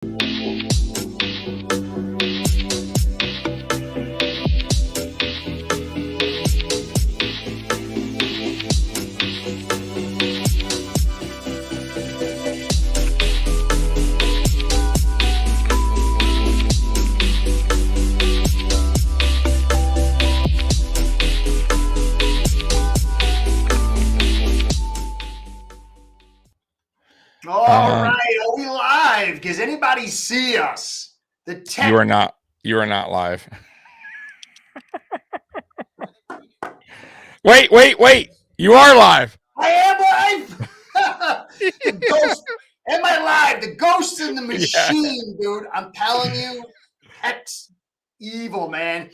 All right, are we live? Does anybody see us? You are not live. Wait. You are live. I am live. The ghost. Am I live? The ghost in the machine, dude. I'm telling you, X evil, man.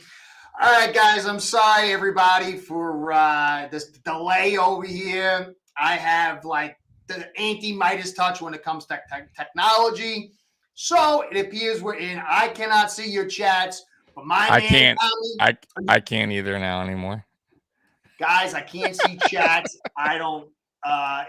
All right, guys. I'm sorry, everybody, for this delay over here. I have like the anti-Midas touch when it comes to technology. So it appears we're in. I cannot see your chats, but I can't either now anymore. Guys, I can't see chats. I don't.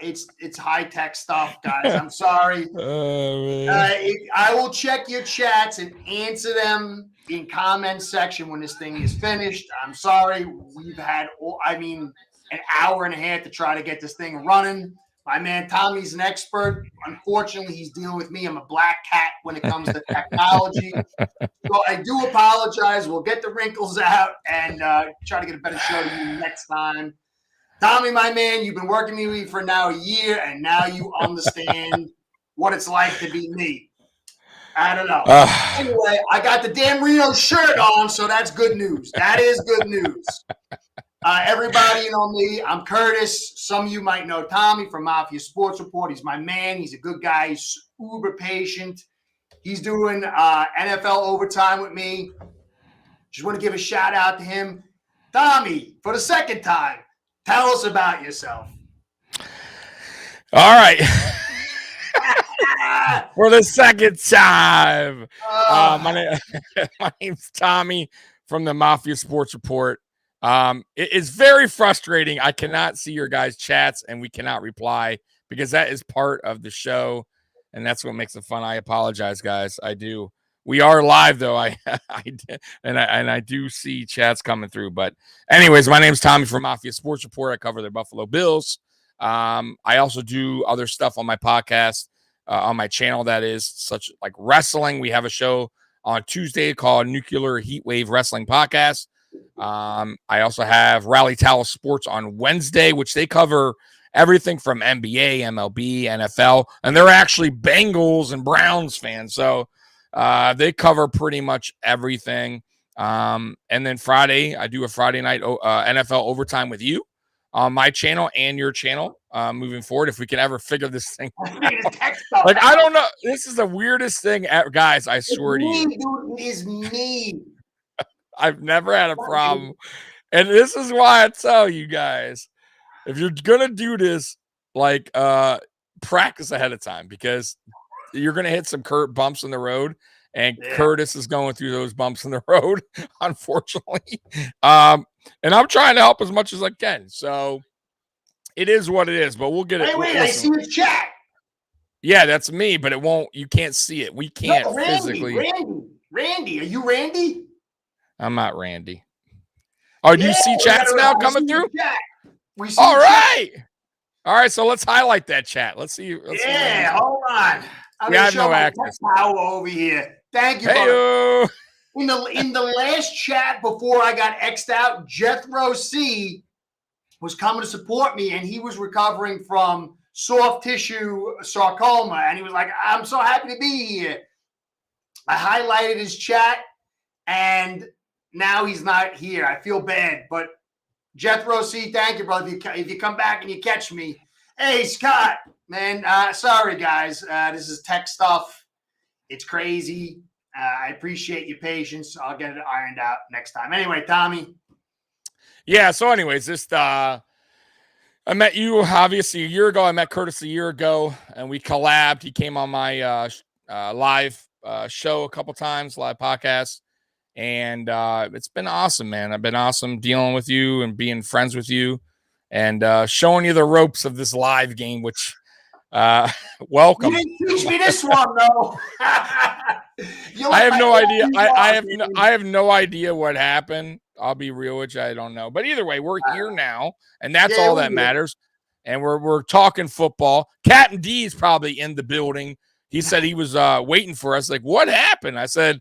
It's high tech stuff, guys. I'm sorry. I will check your chats and answer them in comment section when this thing is finished. I'm sorry. We've had, an hour and a half to try to get this thing running. My man Tommy's an expert. Unfortunately, he's dealing with me. I'm a black cat when it comes to technology. So I do apologize. We'll get the wrinkles out and try to get a better show to you next time. Tommy, my man, you've been working with me for now a year, and now you understand what it's like to be me. I don't know. Anyway, I got the Dan Reno shirt on, so that's good news. That is good news. Everybody, you know me. I'm Curtis. Some of you might know Tommy from Mafia Sports Report. He's my man. He's a good guy. He's uber patient. He's doing NFL overtime with me. Just want to give a shout out to him. Tommy, for the second time, tell us about yourself. All right. For the second time. My name's Tommy from the Mafia Sports Report. It is very frustrating. I cannot see your guys' chats and we cannot reply because that is part of the show. And that's what makes it fun. I apologize, guys. I do. We are live though. I do see chats coming through. But anyways, my name's Tommy from Mafia Sports Report. I cover the Buffalo Bills. I also do other stuff on my podcast, on my channel that is such like wrestling. We have a show on Tuesday called Nuclear Heatwave Wrestling Podcast. I also have Rally Towel Sports on Wednesday, which they cover everything from NBA, MLB, NFL, and they're actually Bengals and Browns fans. So they cover pretty much everything. And then Friday, I do a Friday night NFL overtime with you on my channel and your channel moving forward. If we can ever figure this thing out. Like, I don't know. This is the weirdest thing ever. Guys, I swear to you. Dude, it is me. I've never had a problem. And this is why I tell you guys, if you're going to do this, like, practice ahead of time because you're going to hit some bumps in the road. And Curtis is going through those bumps in the road, unfortunately. And I'm trying to help as much as I can. So it is what it is, but we'll get it. Wait, I see the chat. Yeah, that's me, but it won't. You can't see it. We can't physically. Randy, are you Randy? I'm not Randy. Oh, do you see chats now coming through? All right. All right, so let's highlight that chat. Let's see. Hold on. We have no access. Power over here. Thank you. Hey-o. In the last chat before I got X'd out, Jethro C was coming to support me, and he was recovering from soft tissue sarcoma, and he was like, "I'm so happy to be here." I highlighted his chat, and now he's not here. I feel bad, but Jethro C, thank you, brother. If you come back and you catch me, hey Scott, man, sorry guys, this is tech stuff. It's crazy. I appreciate your patience. I'll get it ironed out next time. Anyway, Tommy. Yeah. So, anyways, I met you obviously a year ago. I met Curtis a year ago, and we collabed. He came on my live show a couple times, live podcast. And it's been awesome, man. I've been awesome dealing with you and being friends with you and showing you the ropes of this live game, which Welcome. You didn't teach me this one, though. I have no idea. I have no idea what happened. I'll be real with you. I don't know. But either way, we're here now, and that's all that matters. And we're talking football. Captain D is probably in the building. He said he was waiting for us. Like, what happened? I said,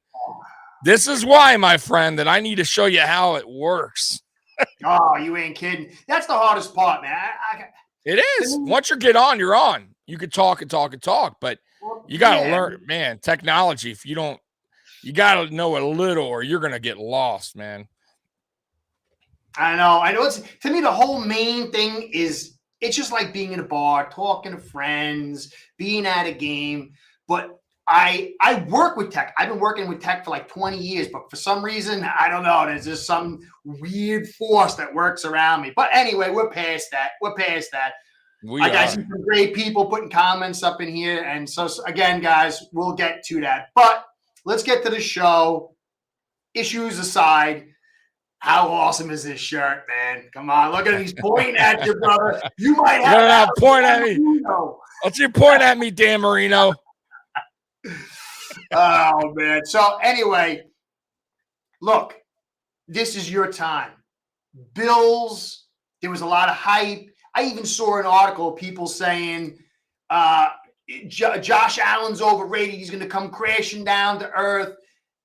this is why, my friend, that I need to show you how it works. Oh, you ain't kidding. That's the hardest part, man. It is. Once you get on, you're on. You could talk and talk and talk, but you got to learn, man, technology. If you don't, you got to know a little or you're going to get lost, man. I know. It's, to me, the whole main thing is it's just like being in a bar, talking to friends, being at a game. But I work with tech. I've been working with tech for like 20 years, but for some reason, I don't know. There's just some weird force that works around me. But anyway, we're past that. I got some great people putting comments up in here. And so, again, guys, we'll get to that. But let's get to the show. Issues aside, how awesome is this shirt, man? Come on, look at him. He's pointing at you, brother. You might have to point at me. Don't you point at me, Dan Marino. Oh, man. So, anyway, look, this is your time. Bills, there was a lot of hype. I even saw an article of people saying Josh Allen's overrated. He's going to come crashing down to earth.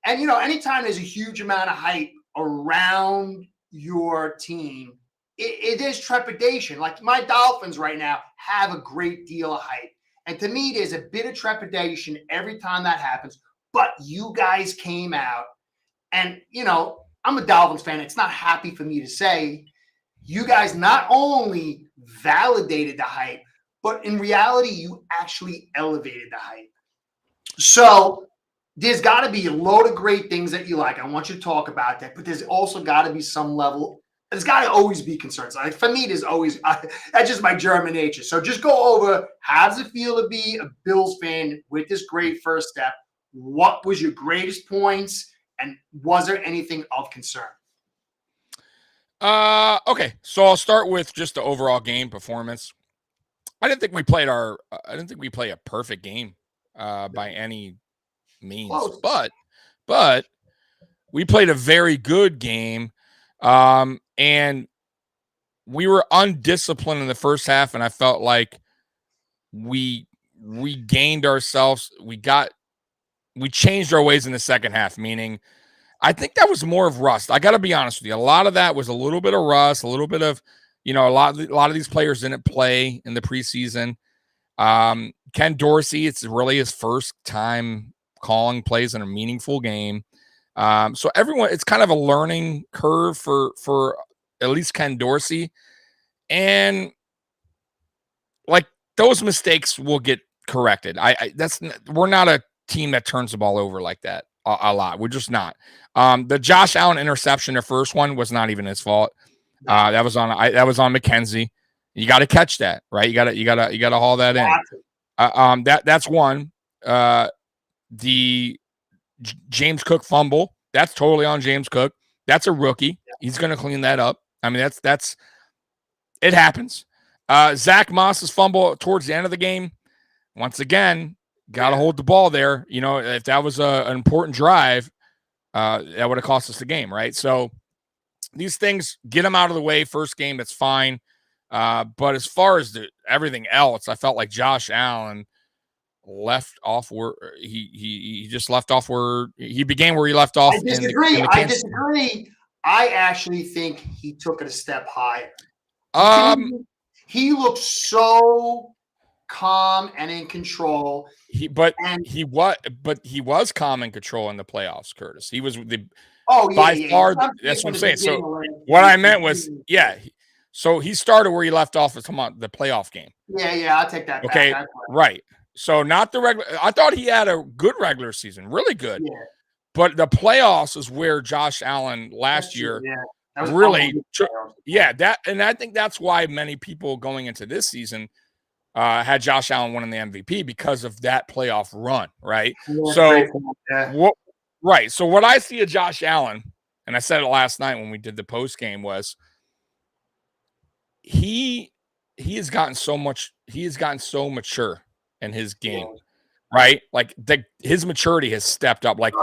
And, you know, anytime there's a huge amount of hype around your team, it is trepidation. Like my Dolphins right now have a great deal of hype. And to me, there's a bit of trepidation every time that happens. But you guys came out and, you know, I'm a Dolphins fan. It's not happy for me to say you guys not only validated the hype, but in reality, you actually elevated the hype. So there's got to be a load of great things that you like. I want you to talk about that, but there's also got to be some level. There's got to always be concerns. Like for me, there's always that's just my German nature. So just go over how does it feel to be a Bills fan with this great first step? What was your greatest points, and was there anything of concern? Okay, so I'll start with just the overall game performance. I didn't think we played a perfect game by any means, but we played a very good game, and we were undisciplined in the first half, and I felt like we regained ourselves. We changed our ways in the second half, meaning I think that was more of rust. I got to be honest with you. A lot of that was a little bit of rust, a little bit of, you know, a lot of these players didn't play in the preseason. Ken Dorsey, it's really his first time calling plays in a meaningful game. So everyone, it's kind of a learning curve for at least Ken Dorsey. And like those mistakes will get corrected. We're not a team that turns the ball over like that a lot. We're just not. The Josh Allen interception, the first one, was not even his fault. That was on McKenzie. You got to catch that, right? You got to haul that in. That's one. The James Cook fumble, that's totally on James Cook. That's a rookie. He's going to clean that up. I mean, that's it happens. Zach Moss's fumble towards the end of the game. Once again, got to hold the ball there. You know, if that was an important drive, that would have cost us the game, right? So these things, get them out of the way. First game, that's fine. But as far as everything else, I felt like Josh Allen left off where he just left off where he began where he left off. I disagree. I actually think he took it a step higher. He looked so calm and in control. He was calm and control in the playoffs, Curtis. He was by far. That's what I'm saying. So what I meant was, so he started where he left off with the playoff game. Yeah, I'll take that back. Okay, right. So not the regular. I thought he had a good regular season, really good. Yeah. But the playoffs is where Josh Allen last year really and I think that's why many people going into this season had Josh Allen winning the MVP because of that playoff run, right? Yeah, So what I see of Josh Allen, and I said it last night when we did the post game, was he has gotten so much he has gotten so mature in his game, right? Like his maturity has stepped up. Like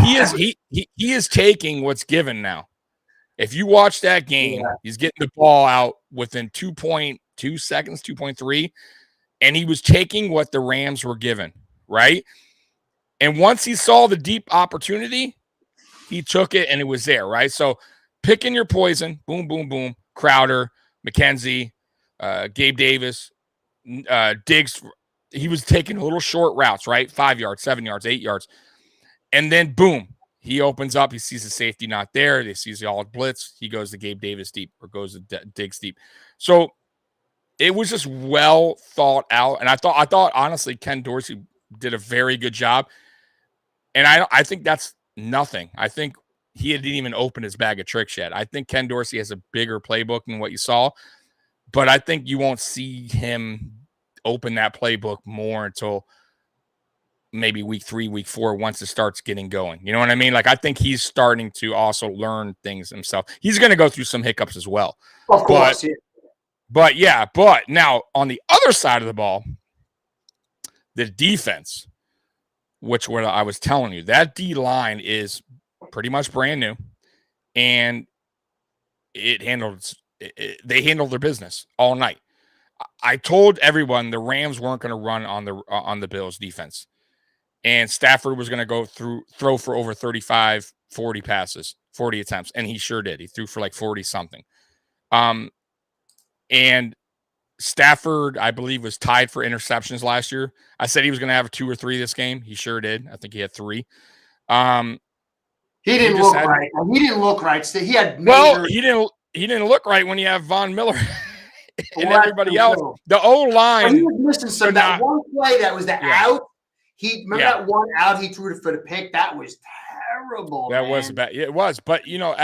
he is taking what's given now. If you watch that game, he's getting the ball out within 2.2 seconds, 2.3, and he was taking what the Rams were given, right? And once he saw the deep opportunity, he took it and it was there, right? So picking your poison, boom, boom, boom. Crowder, McKenzie, Gabe Davis, Diggs. He was taking little short routes, right? 5 yards, 7 yards, 8 yards. And then boom, he opens up. He sees the safety not there. He sees the all blitz. He goes to Gabe Davis deep or goes to Diggs deep. So it was just well thought out. And I thought honestly, Ken Dorsey did a very good job. And I think that's nothing. I think he didn't even open his bag of tricks yet. I think Ken Dorsey has a bigger playbook than what you saw. But I think you won't see him open that playbook more until maybe week 3, week 4, once it starts getting going. You know what I mean? Like, I think he's starting to also learn things himself. He's going to go through some hiccups as well. Of course. But now on the other side of the ball, the defense, which what I was telling you, that D line is pretty much brand new, and they handled their business all night. I told everyone the Rams weren't going to run on the Bills defense, and Stafford was going to throw for over 35, 40 passes, 40 attempts, and he sure did. He threw for like 40 something. And Stafford, I believe, was tied for interceptions last year. I said he was going to have 2 or 3 this game. He sure did. I think he had 3. He didn't look right. He didn't look right. So he had he didn't look right when you have Von Miller and everybody else. The O-line. He was missing some. That one play that was the out. Remember that one out he threw for the pick? That was terrible. That was bad. It was. But you know,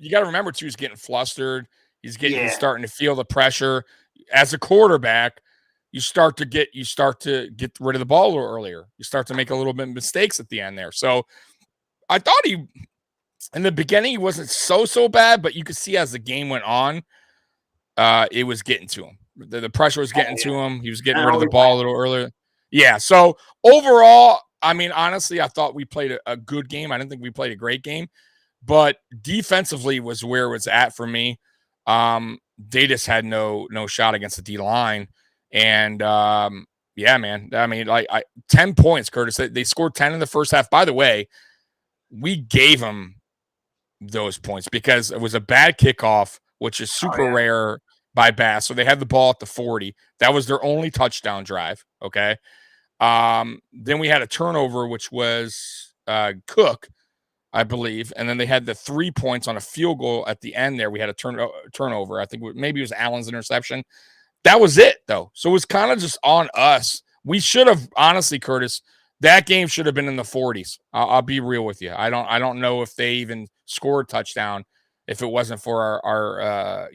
you got to remember too, he's getting flustered. He's starting to feel the pressure. As a quarterback, you start to get rid of the ball a little earlier. You start to make a little bit of mistakes at the end there. So I thought in the beginning, he wasn't so bad, but you could see as the game went on, it was getting to him. The pressure was getting to him. He was getting rid of the ball a little earlier. Yeah. So overall, I mean, honestly, I thought we played a good game. I didn't think we played a great game, but defensively was where it was at for me. They just had no shot against the D line. And yeah, man, I mean, 10 points, Curtis. They scored 10 in the first half. By the way, we gave them those points because it was a bad kickoff, which is super rare by Bass. So they had the ball at the 40. That was their only touchdown drive. Okay. Then we had a turnover, which was Cook, I believe. And then they had the 3 points on a field goal at the end there. We had a turnover. I think maybe it was Allen's interception. That was it, though. So it was kind of just on us. We should have, honestly, Curtis, that game should have been in the 40s. I'll be real with you. I don't know if they even scored a touchdown if it wasn't for our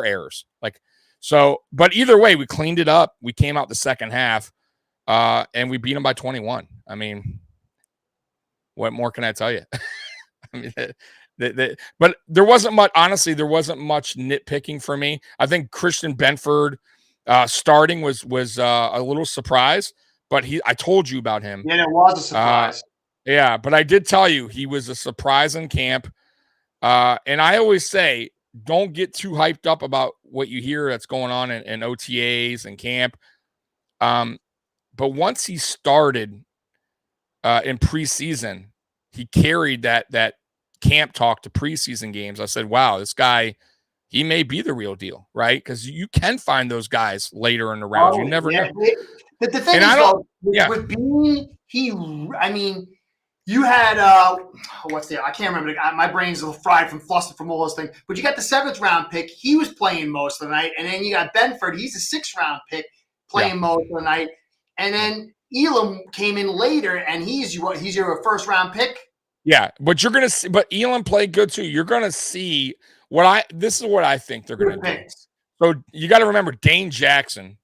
errors. But either way, we cleaned it up. We came out the second half, and we beat them by 21. I mean, what more can I tell you? I mean, but there wasn't much. Honestly, there wasn't much nitpicking for me. I think Christian Benford starting was a little surprise. But I told you about him. Yeah, it was a surprise. Yeah, but I did tell you he was a surprise in camp. And I always say, don't get too hyped up about what you hear that's going on in OTAs and camp. But once he started in preseason, he carried that camp talk to preseason games. I said, wow, this guy, he may be the real deal, right? Because you can find those guys later in the round. You never know. The thing is, with Bean, I mean, you had I can't remember. My brain's a little fried from flustered from all those things. But you got the 7th round pick. He was playing most of the night, and then you got Benford. He's a 6th round pick playing most of the night, and then Elam came in later, and he's your 1st round pick. Yeah, but you're gonna see. But Elam played good too. You're gonna see this is what I think they're gonna do. So you got to remember, Dane Jackson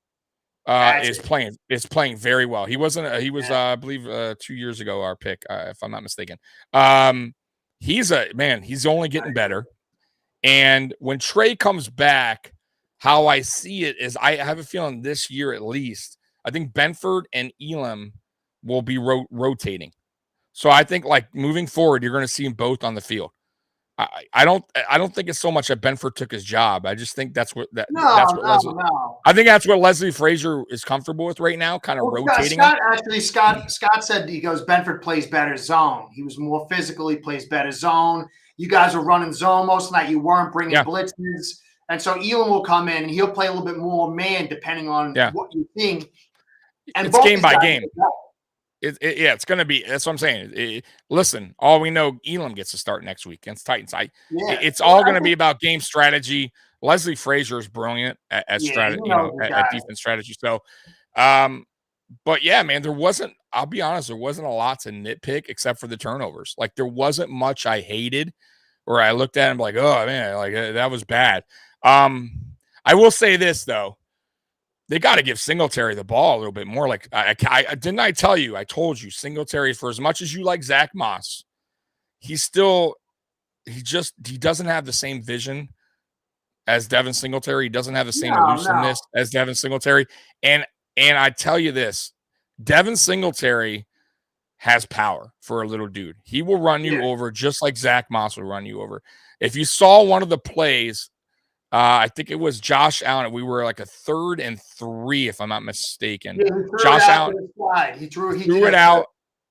is playing very well. He was I believe 2 years ago our pick, if I'm not mistaken. He's only getting better. And when Trey comes back, how I see it is I have a feeling this year at least, I think Benford and Elam will be rotating. So I think like moving forward, you're going to see them both on the field. I don't think it's so much that Benford took his job. I just think that's what Leslie. No. I think that's what Leslie Frazier is comfortable with right now, kind of rotating. Scott said he goes, Benford plays better zone. He was more physical. He plays better zone. You guys were running zone most of the night. You weren't bringing blitzes. And so Elam will come in and he'll play a little bit more man depending on what you think. And it's game by game. It's going to be. That's what I'm saying. Listen, all we know, Elam gets to start next week against Titans. It's all going to be about game strategy. Leslie Frazier is brilliant at strategy, at defense strategy. So, but yeah, man, there wasn't. I'll be honest, there wasn't a lot to nitpick except for the turnovers. Like there wasn't much I hated, or I looked at him like, oh man, like that was bad. I will say this though. They got to give Singletary the ball a little bit more. Like, I didn't I tell you? I told you Singletary, for as much as you like Zach Moss, he doesn't have the same vision as Devin Singletary. He doesn't have the same elusiveness as Devin Singletary. And I tell you this, Devin Singletary has power for a little dude. He will run you over just like Zach Moss will run you over. If you saw one of the plays, I think it was Josh Allen. We were like a 3rd and 3, if I'm not mistaken. Josh Allen, he threw it out.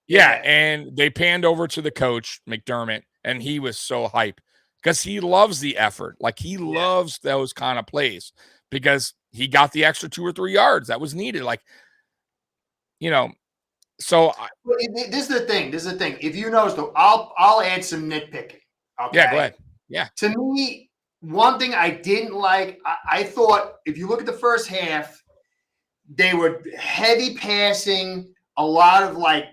Yeah, and they panned over to the coach, McDermott, and he was so hype because he loves the effort. Like he loves those kind of plays because he got the extra 2 or 3 yards that was needed. Like, so. This is the thing. If you notice, though, I'll add some nitpicking. Okay? Yeah, go ahead. Yeah. To me, one thing I didn't like, I thought if you look at the first half, they were heavy passing, a lot of like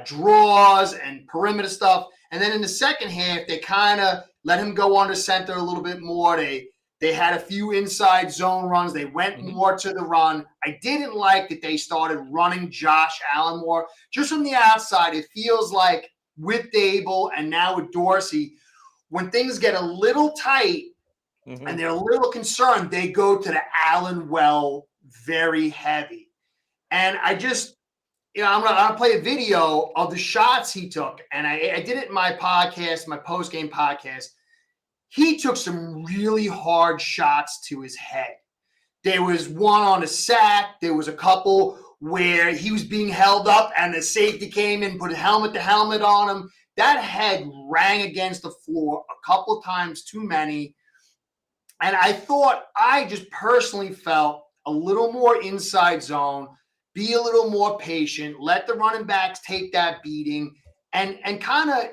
draws and perimeter stuff. And then in the second half, they kind of let him go under center a little bit more. They had a few inside zone runs. They went more to the run. I didn't like that they started running Josh Allen more. Just from the outside, it feels like with Dable and now with Dorsey, when things get a little tight, and they're a little concerned, they go to the Allen well very heavy. And I just, I'm gonna play a video of the shots he took. And I did it in my podcast, my post-game podcast. He took some really hard shots to his head. There was one on a sack. There was a couple where he was being held up and the safety came in, put helmet to helmet on him. That head rang against the floor a couple of times too many. And I just personally felt a little more inside zone, be a little more patient, let the running backs take that beating, and kind of,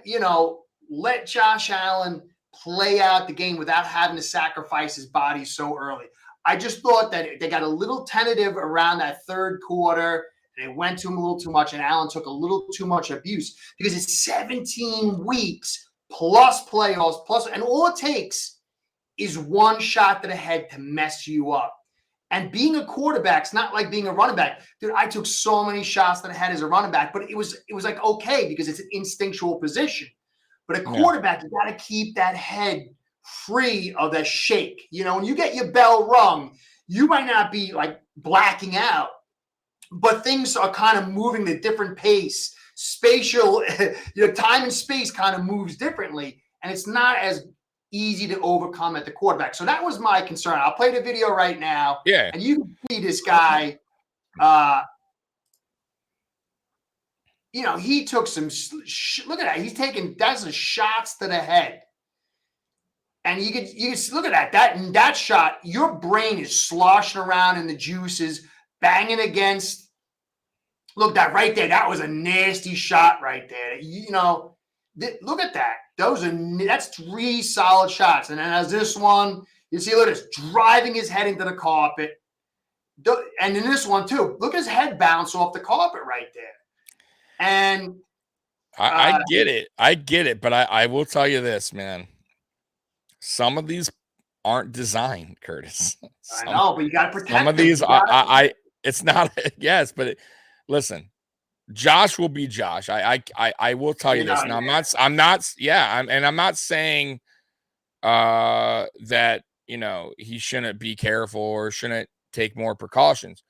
let Josh Allen play out the game without having to sacrifice his body so early. I just thought that they got a little tentative around that third quarter. They went to him a little too much, and Allen took a little too much abuse because it's 17 weeks plus playoffs, and all it takes is one shot to the head to mess you up. And being a quarterback's not like being a running back. Dude, I took so many shots to the head as a running back, but it was like okay because it's an instinctual position. But a quarterback, you got to keep that head free of that shake. When you get your bell rung, you might not be like blacking out, but things are kind of moving at a different pace. Spatial, time and space kind of moves differently, and it's not as easy to overcome at the quarterback. So that was my concern. I'll play the video right now. Yeah. And you can see this guy, he took some, look at that. He's taking dozens of shots to the head. And you can look at that shot, your brain is sloshing around in the juices, banging against. Look, that right there, that was a nasty shot right there. Look at that. That's 3 solid shots. And then as this one, you see, look at this, driving his head into the carpet. And in this one too, look at his head bounce off the carpet right there. And I get it. But I will tell you this, man. Some of these aren't designed, Curtis. I know, but you got to protect some of them. these. It's not. Yes, but listen. Josh will be Josh. I will tell you this. Now I'm not saying that he shouldn't be careful or shouldn't take more precautions.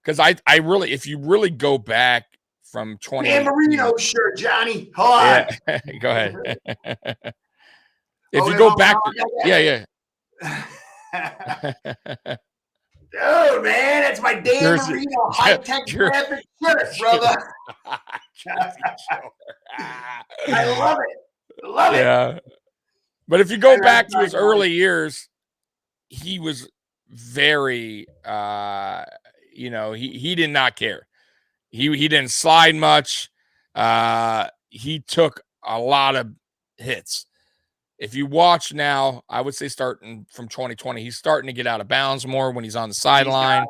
Because I really, if you really go back from 2018, Dan Marino shirt, Johnny. Hold on. Yeah, go ahead. If you go back, yeah. Dude, man, that's my Dan Marino high-tech graphic shirt, brother. I love it. Love it. Yeah. But if you go back to his early years, he was very, he did not care. He didn't slide much. He took a lot of hits. If you watch now, I would say starting from 2020, he's starting to get out of bounds more when he's on the sideline.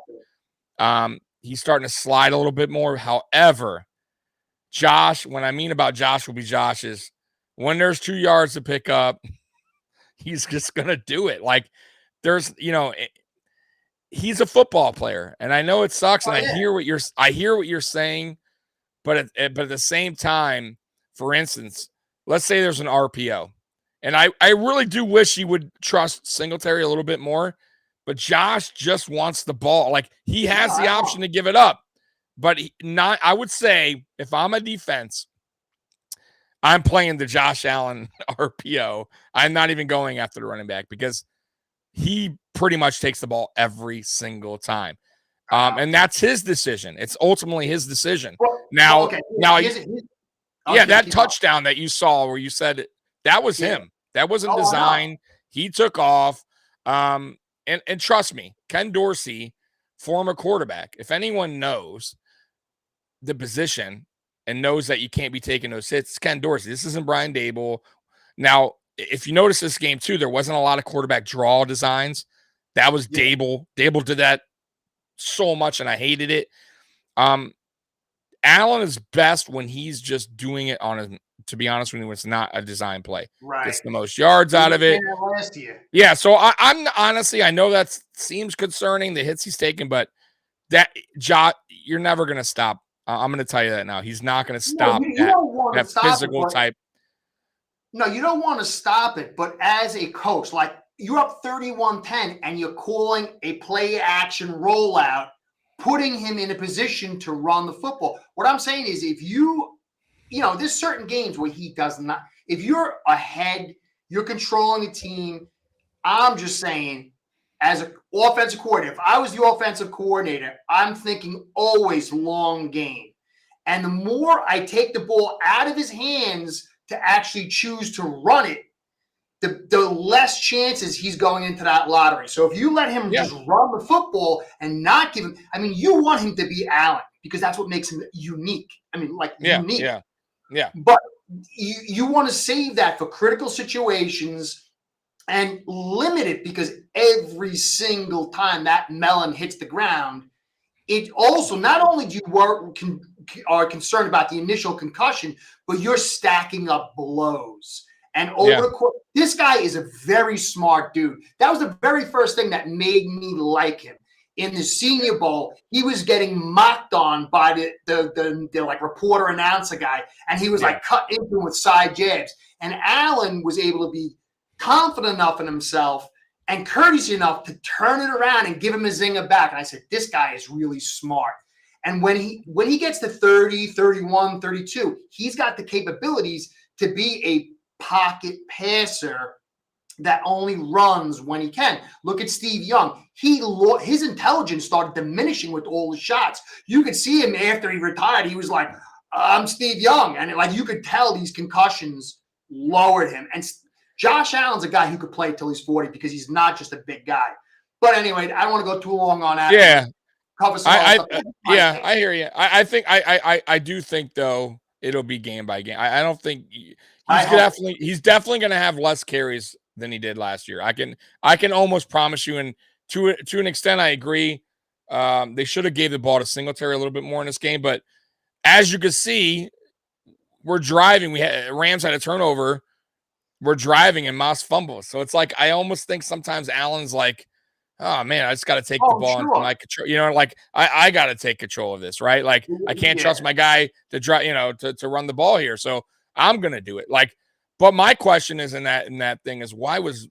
He's starting to slide a little bit more. However, Josh, when I mean about Josh will be Josh is when there's 2 yards to pick up, he's just going to do it. Like there's, he's a football player, and I know it sucks. And I hear what you're saying, but at the same time, for instance, let's say there's an RPO. And I really do wish he would trust Singletary a little bit more, but Josh just wants the ball. Like he has the option to give it up, but I would say if I'm a defense, I'm playing the Josh Allen RPO. I'm not even going after the running back because he pretty much takes the ball every single time. And that's his decision. It's ultimately his decision. That touchdown that you saw where you said that was him. That wasn't design. He took off. And trust me, Ken Dorsey, former quarterback, if anyone knows the position and knows that you can't be taking those hits, it's Ken Dorsey. This isn't Brian Dable. Now, if you notice this game too, there wasn't a lot of quarterback draw designs. That was Dable. Dable did that so much, and I hated it. Allen is best when he's just doing it to be honest with you, it's not a design play. Right. Gets the most yards out of it. Last year. Yeah, so I'm honestly, I know that seems concerning, the hits he's taken, but you're never going to stop. I'm going to tell you that now. He's not going to stop that physical type. No, you don't want to stop it, but as a coach, like you're up 31-10 and you're calling a play action rollout, putting him in a position to run the football. What I'm saying is if there's certain games where he does not, if you're ahead, you're controlling the team. I'm just saying as an offensive coordinator, if I was the offensive coordinator, I'm thinking always long game. And the more I take the ball out of his hands to actually choose to run it, the less chances he's going into that lottery. So if you let him just run the football and not give him, you want him to be Allen because that's what makes him unique. Unique. Yeah. But you want to save that for critical situations and limit it because every single time that melon hits the ground, it also not only do you are concerned about the initial concussion, but you're stacking up blows. And this guy is a very smart dude. That was the very first thing that made me like him. In the Senior Bowl, he was getting mocked on by the like reporter announcer guy, and he was like cut into him with side jabs. And Allen was able to be confident enough in himself and courteous enough to turn it around and give him a zinger back. And I said, this guy is really smart. And when he gets to 30, 31, 32, he's got the capabilities to be a pocket passer that only runs when he can. Look at Steve Young. His intelligence started diminishing with all the shots. You could see him after he retired. He was like, I'm Steve Young. And you could tell these concussions lowered him. And Josh Allen's a guy who could play till he's 40 because he's not just a big guy. But anyway, I don't want to go too long on that. Yeah. Cover some I hear you. I think I do think though it'll be game by game. I don't think he's definitely going to have less carries than he did last year. I can almost promise you, and to an extent, I agree. They should have gave the ball to Singletary a little bit more in this game, but as you can see, we're driving. Rams had a turnover. We're driving and Moss fumbles. So it's like I almost think sometimes Allen's like, oh man, I just got to take the ball into my control. I got to take control of this, right? Like I can't trust my guy to drive, to run the ball here. So I'm gonna do it. But my question is in that thing is why was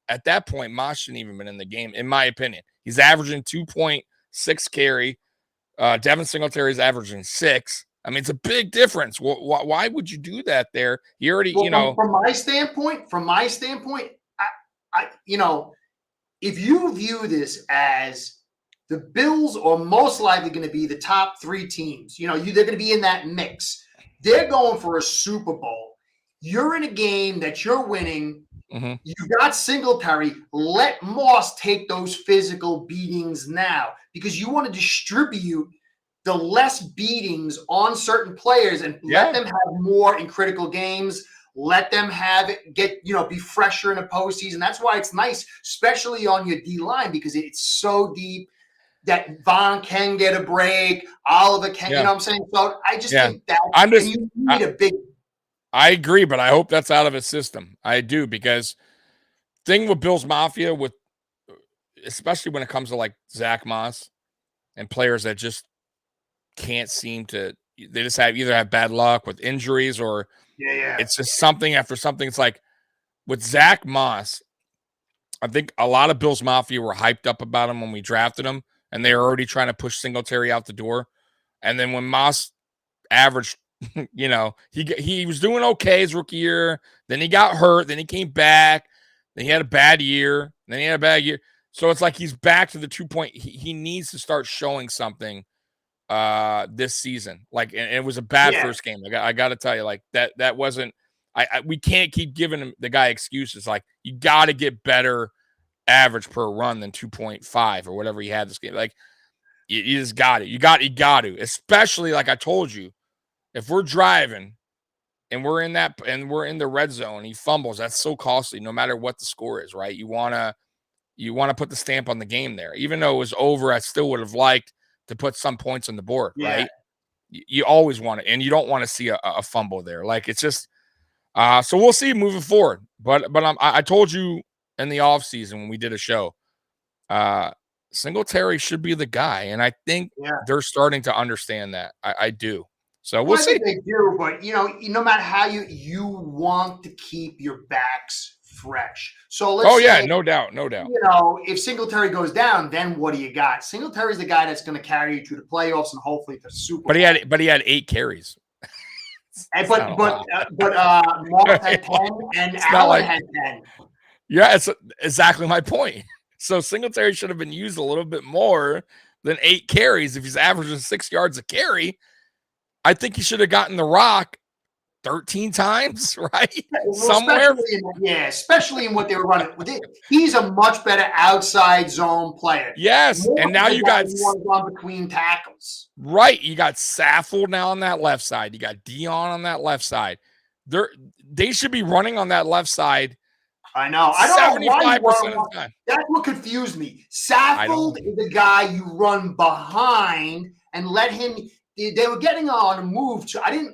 at that point, Moss shouldn't even been in the game, in my opinion. He's averaging 2.6 carry. Devin Singletary's averaging 6. I mean, it's a big difference. Why would you do that there? You already, From my standpoint, I if you view this as the Bills are most likely going to be the top 3 teams, they're going to be in that mix. They're going for a Super Bowl. You're in a game that you're winning. Mm-hmm. You got Singletary. Let Moss take those physical beatings now because you want to distribute the less beatings on certain players and let them have more in critical games. Let them be fresher in the postseason. That's why it's nice, especially on your D line, because it's so deep that Vaughn can get a break. Oliver can, you know what I'm saying? So I just think that you need a big. I agree, but I hope that's out of his system. I do, because thing with Bills Mafia, especially when it comes to like Zach Moss and players that just can't seem to, they just either have bad luck with injuries or it's just something after something. It's like with Zach Moss, I think a lot of Bills Mafia were hyped up about him when we drafted him, and they were already trying to push Singletary out the door. And then when Moss averaged, he was doing okay his rookie year. Then he got hurt. Then he came back. Then he had a bad year. Then he had a bad year. So it's like he's back to the 2 point. He needs to start showing something this season. Like, and it was a bad first game. I got to tell you, like that wasn't. We can't keep giving him the guy excuses. Like, you got to get better average per run than 2.5 or whatever he had this game. Like, you just got it. You got to. Especially, like I told you, if we're driving and we're in the red zone, he fumbles. That's so costly, no matter what the score is, right? You wanna put the stamp on the game there. Even though it was over, I still would have liked to put some points on the board, right? You always want it, and you don't want to see a fumble there. Like, it's just so we'll see moving forward. But I told you in the offseason when we did a show, Singletary should be the guy, and I think they're starting to understand that. I do. So we'll see. I think they do, but no matter how you want to keep your backs fresh. So let's say, no doubt. If Singletary goes down, then what do you got? Singletary's the guy that's going to carry you to the playoffs and hopefully to the Super Bowl. But he had 8 carries. But Mark had 10 and Allen had 10. Yeah, it's exactly my point. So Singletary should have been used a little bit more than 8 carries. If he's averaging 6 yards a carry, I think he should have gotten the rock 13 times, right? Somewhere. Especially in what they were running. He's a much better outside zone player. Yes, and now you got run between tackles. Right, you got Saffold now on that left side. You got Dion on that left side. They should be running on that left side. I know. I don't know 75% of the time. That's what confused me. Saffold is the guy you run behind and let him. They were getting on a move.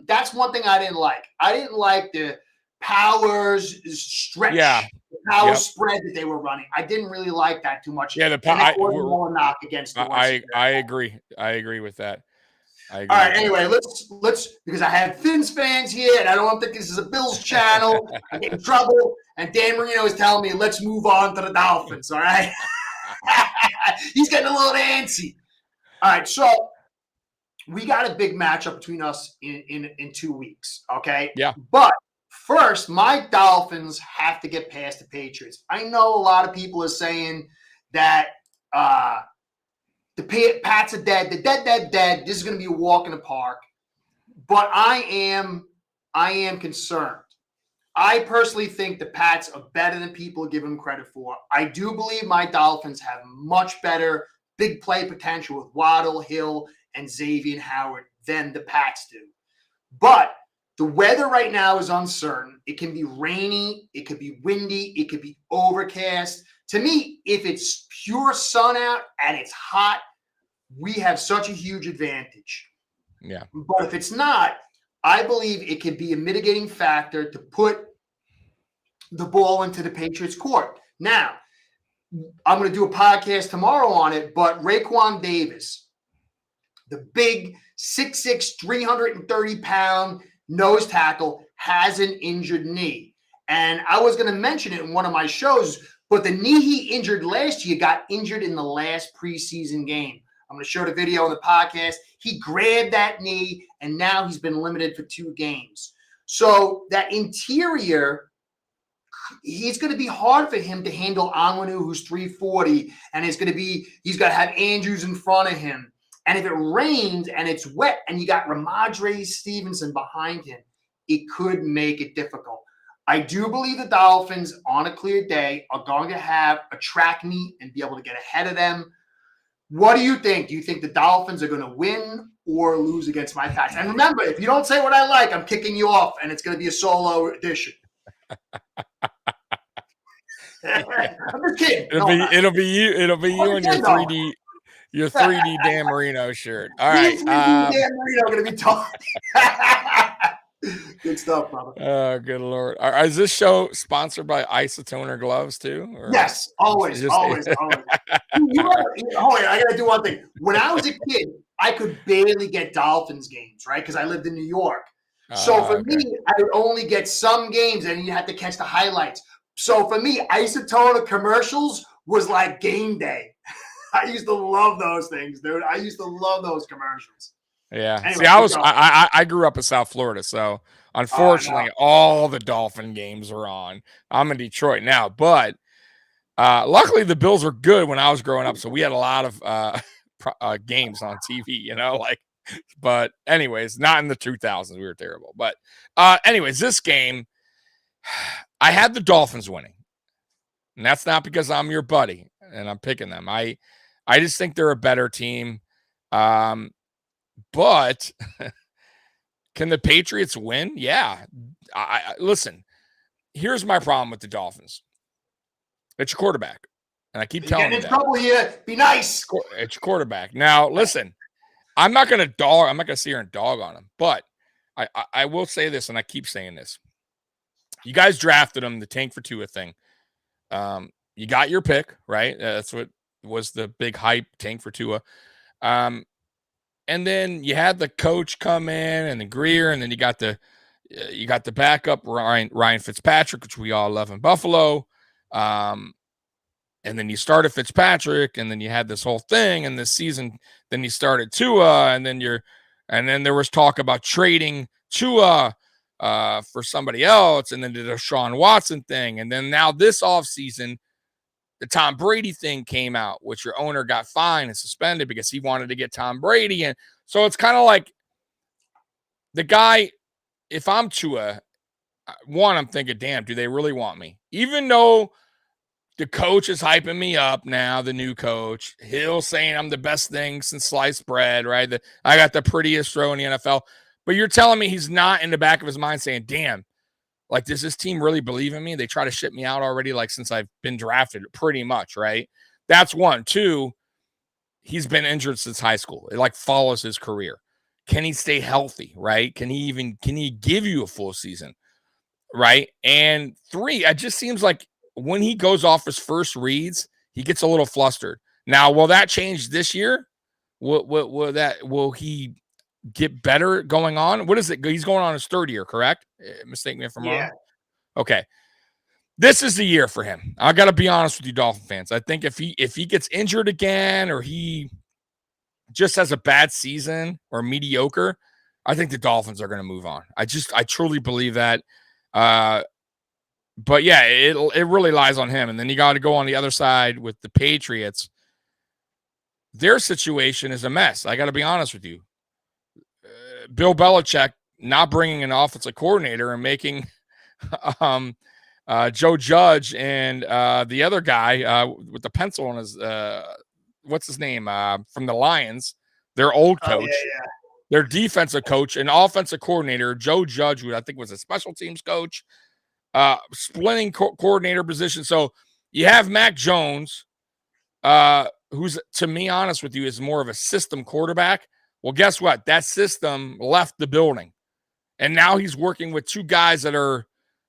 That's one thing I didn't like. I didn't like the powers stretch, the power spread that they were running. I didn't really like that too much. Yeah, more knock against. I agree. I agree with that. All right. Anyway, let's because I have Fins fans here, and I don't think this is a Bills channel. I get in trouble, and Dan Marino is telling me let's move on to the Dolphins. All right. He's getting a little antsy. All right, so. We got a big matchup between us in 2 weeks, okay? Yeah. But first, my Dolphins have to get past the Patriots. I know a lot of people are saying that the Pats are dead. They're dead. This is going to be a walk in the park. But I am concerned. I personally think the Pats are better than people give them credit for. I do believe my Dolphins have much better big play potential with Waddle, Hill, and Xavier Howard than the Pats do. But the weather right now is uncertain. It can be rainy. It could be windy. It could be overcast. To me, if it's pure sun out and it's hot, we have such a huge advantage. Yeah. But if it's not, I believe it could be a mitigating factor to put the ball into the Patriots' court. Now, I'm going to do a podcast tomorrow on it, but Raekwon Davis, the big 6'6", 330-pound nose tackle, has an injured knee. And I was going to mention it in one of my shows, But the knee he injured last year got injured in the last preseason game. I'm going to show the video on the podcast. He grabbed that knee, and now he's been limited for 2 games. So that interior, he's going to be hard for him to handle Onwenu, who's 340, and he's got to have Andrews in front of him. And if it rains and it's wet and you got Ramondre Stevenson behind him, it could make it difficult. I do believe the Dolphins, on a clear day, are going to have a track meet and be able to get ahead of them. What do you think? Do you think the Dolphins are going to win or lose against my Pats? And remember, if you don't say what I like, I'm kicking you off, and it's going to be a solo edition. I'm just kidding. It'll be you in your 3D Dan Marino shirt. All right. Dan Marino going to be tough. Good stuff, brother. Oh, good Lord. Is this show sponsored by Isotoner gloves too? Or yes, always. Hold on, I got to do one thing. When I was a kid, I could barely get Dolphins games, right? Because I lived in New York. So for me, I would only get some games, and you had to catch the highlights. So for me, Isotoner commercials was like game day. I used to love those things, dude. I used to love those commercials. Yeah. Anyway, see, I grew up in South Florida, so unfortunately, all the Dolphin games are on. I'm in Detroit now, but luckily the Bills were good when I was growing up, so we had a lot of games on TV. But anyways, not in the 2000s. We were terrible. But anyways, this game, I had the Dolphins winning, and that's not because I'm your buddy and I'm picking them. I just think they're a better team. But can the Patriots win? Yeah. Listen, here's my problem with the Dolphins. It's your quarterback. And I keep telling you that. Trouble here. Be nice. It's your quarterback. Now, listen, I'm not going to sit here and dog on him, but I will say this, and I keep saying this. You guys drafted him, the tank for Tua thing. You got your pick, right? That's what was the big hype, tank for Tua. And then you had the coach come in and the Greer, and then you got the backup Ryan Fitzpatrick, which we all love in Buffalo. And then you started Fitzpatrick, and then you had this whole thing, and this season, then you started Tua, and then there was talk about trading Tua for somebody else, and then the Deshaun Watson thing, and then now this offseason, the Tom Brady thing came out, which your owner got fined and suspended because he wanted to get Tom Brady. And so it's kind of like the guy, if I'm Tua, one, I'm thinking, damn, do they really want me? Even though the coach is hyping me up now, the new coach, Hill saying I'm the best thing since sliced bread, right? I got the prettiest throw in the NFL. But you're telling me he's not in the back of his mind saying, damn, like, does this team really believe in me? They try to ship me out already, like, since I've been drafted, pretty much, right? That's one. Two, he's been injured since high school. It, like, follows his career. Can he stay healthy, right? Can he give you a full season, right? And three, it just seems like when he goes off his first reads, he gets a little flustered. Now, will that change this year? Will he get better going on? What is it? He's going on his third year, correct? Mistake me if I'm wrong. Okay. This is the year for him. I got to be honest with you, Dolphin fans. I think if he gets injured again, or he just has a bad season or mediocre, I think the Dolphins are going to move on. I truly believe that. But yeah, it really lies on him. And then you got to go on the other side with the Patriots. Their situation is a mess. I got to be honest with you. Bill Belichick not bringing an offensive coordinator and making Joe Judge and the other guy with the pencil on his what's his name from the Lions, their old coach, their defensive coach and offensive coordinator, Joe Judge, who I think was a special teams coach, splitting coordinator position. So you have Mac Jones, who's, to me, honest with you, is more of a system quarterback. Well, guess what? That system left the building. And now he's working with two guys that are,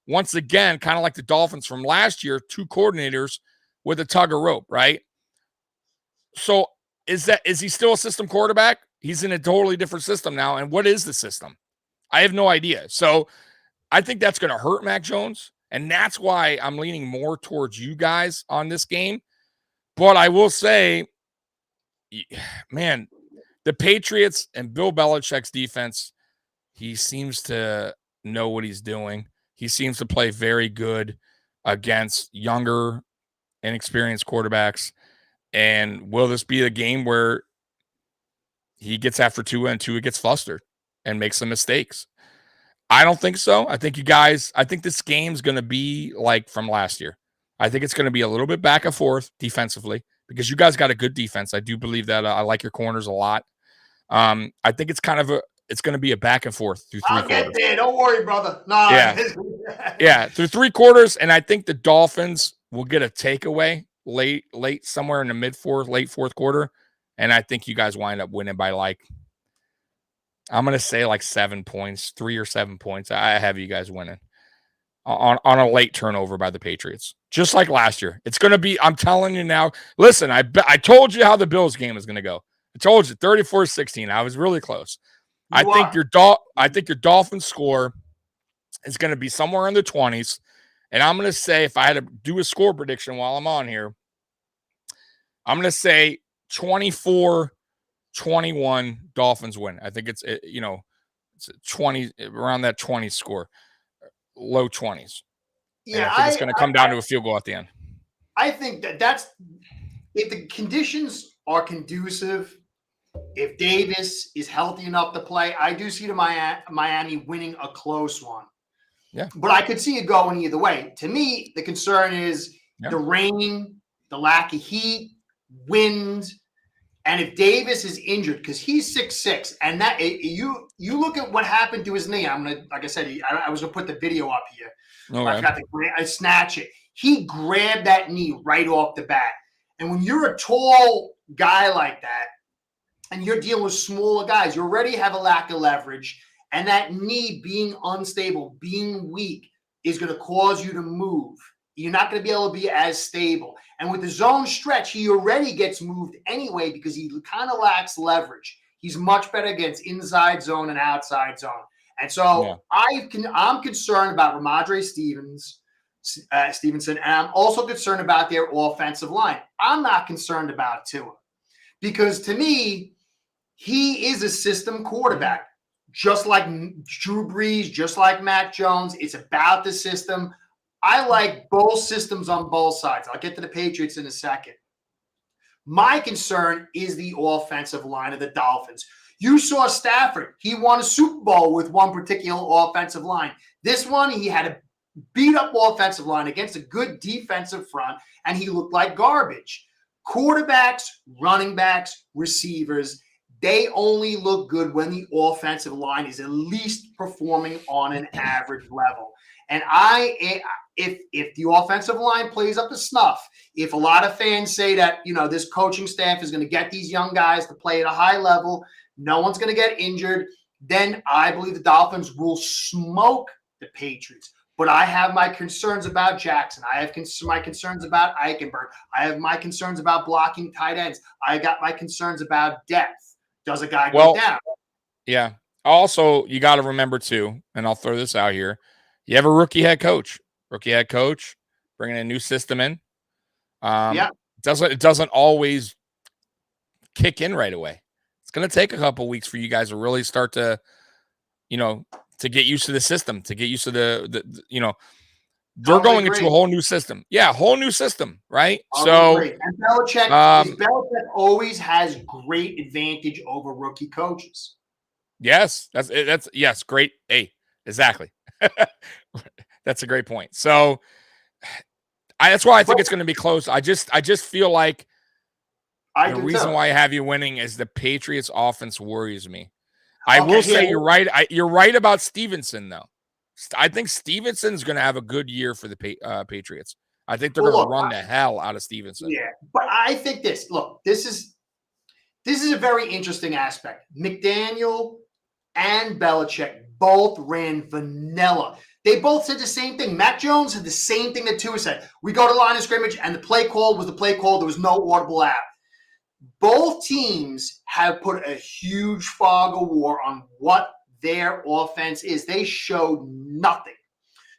once again, kind of like the Dolphins from last year, two coordinators with a tug of rope, right? So is he still a system quarterback? He's in a totally different system now. And what is the system? I have no idea. So I think that's going to hurt Mac Jones. And that's why I'm leaning more towards you guys on this game. But I will say, man, the Patriots and Bill Belichick's defense, he seems to know what he's doing. He seems to play very good against younger, inexperienced quarterbacks. And will this be a game where he gets after Tua and Tua gets flustered and makes some mistakes? I don't think so. I think this game's going to be like from last year. I think it's going to be a little bit back and forth defensively because you guys got a good defense. I do believe that. I like your corners a lot. I think it's going to be a back and forth through 3 quarters. I'll get there. Don't worry, brother. No. Yeah, through 3 quarters. And I think the Dolphins will get a takeaway late somewhere in the late fourth quarter. And I think you guys wind up winning by I'm going to say 7 points, 3 or 7 points. I have you guys winning on a late turnover by the Patriots, just like last year. It's going to be, I'm telling you now, listen, I told you how the Bills game is going to go. I told you 34-16. I was really close. I think your Dolphins score is going to be somewhere in the 20s. And I'm going to say, if I had to do a score prediction while I'm on here, I'm going to say 24-21 Dolphins win. I think it's 20, around that 20 score, low 20s. Yeah, and I think it's going to come down to a field goal at the end. I think that's if the conditions are conducive, if Davis is healthy enough to play, I do see the Miami winning a close one. Yeah, but I could see it going either way. To me, the concern is the rain, the lack of heat, wind. And if Davis is injured, because he's 6'6", and that you look at what happened to his knee. I'm gonna, like I said, I was gonna put the video up here. Okay. I forgot to snatch it. He grabbed that knee right off the bat. And when you're a tall guy like that, and you're dealing with smaller guys, you already have a lack of leverage, and that knee being unstable, being weak, is going to cause you to move. You're not going to be able to be as stable. And with the zone stretch, he already gets moved anyway because he kind of lacks leverage. He's much better against inside zone and outside zone. And so I'm concerned about Ramondre Stevenson, and I'm also concerned about their offensive line. I'm not concerned about Tua because to me, he is a system quarterback, just like Drew Brees, just like Mac Jones. It's about the system. I like both systems on both sides. I'll get to the Patriots in a second. My concern is the offensive line of the Dolphins. You saw Stafford. He won a Super Bowl with one particular offensive line. This one, he had a beat-up offensive line against a good defensive front, and he looked like garbage. Quarterbacks, running backs, receivers, they only look good when the offensive line is at least performing on an average level. And if the offensive line plays up to snuff, if a lot of fans say that, this coaching staff is going to get these young guys to play at a high level, no one's going to get injured, then I believe the Dolphins will smoke the Patriots. But I have my concerns about Jackson. I have my concerns about Eichenberg. I have my concerns about blocking tight ends. I got my concerns about depth. Does a guy go down? Yeah. Also, you got to remember too, and I'll throw this out here. You have a rookie head coach, bringing a new system in. It doesn't always kick in right away. It's going to take a couple weeks for you guys to really start to, to get used to the system, to get used to they're going into a whole new system. Yeah, whole new system, right? And Belichick always has great advantage over rookie coaches. Yes, that's great. Hey, exactly. That's a great point. So that's why I think it's going to be close. I just feel like the reason why I have you winning is the Patriots offense worries me. I will say you're right. You're right about Stevenson, though. I think Stevenson's going to have a good year for the Patriots. I think they're going to run the hell out of Stevenson. Yeah, but I think this is a very interesting aspect. McDaniel and Belichick both ran vanilla. They both said the same thing. Mac Jones said the same thing that Tua said. We go to line of scrimmage, and the play call was the play call. There was no audible out. Both teams have put a huge fog of war on what their offense is. They showed nothing.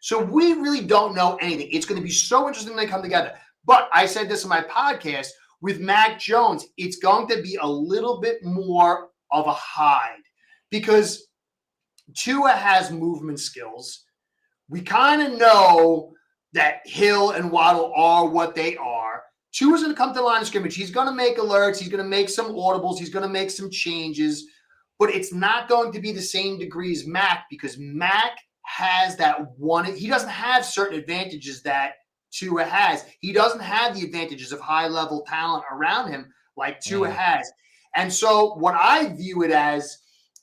So we really don't know anything. It's going to be so interesting when they come together. But I said this in my podcast, with Mac Jones, it's going to be a little bit more of a hide because Tua has movement skills. We kind of know that Hill and Waddle are what they are. Tua's going to come to the line of scrimmage. He's going to make alerts. He's going to make some audibles. He's going to make some changes. But it's not going to be the same degree as Mac because Mac has that one. He doesn't have certain advantages that Tua has. He doesn't have the advantages of high-level talent around him like Tua has. And so what I view it as,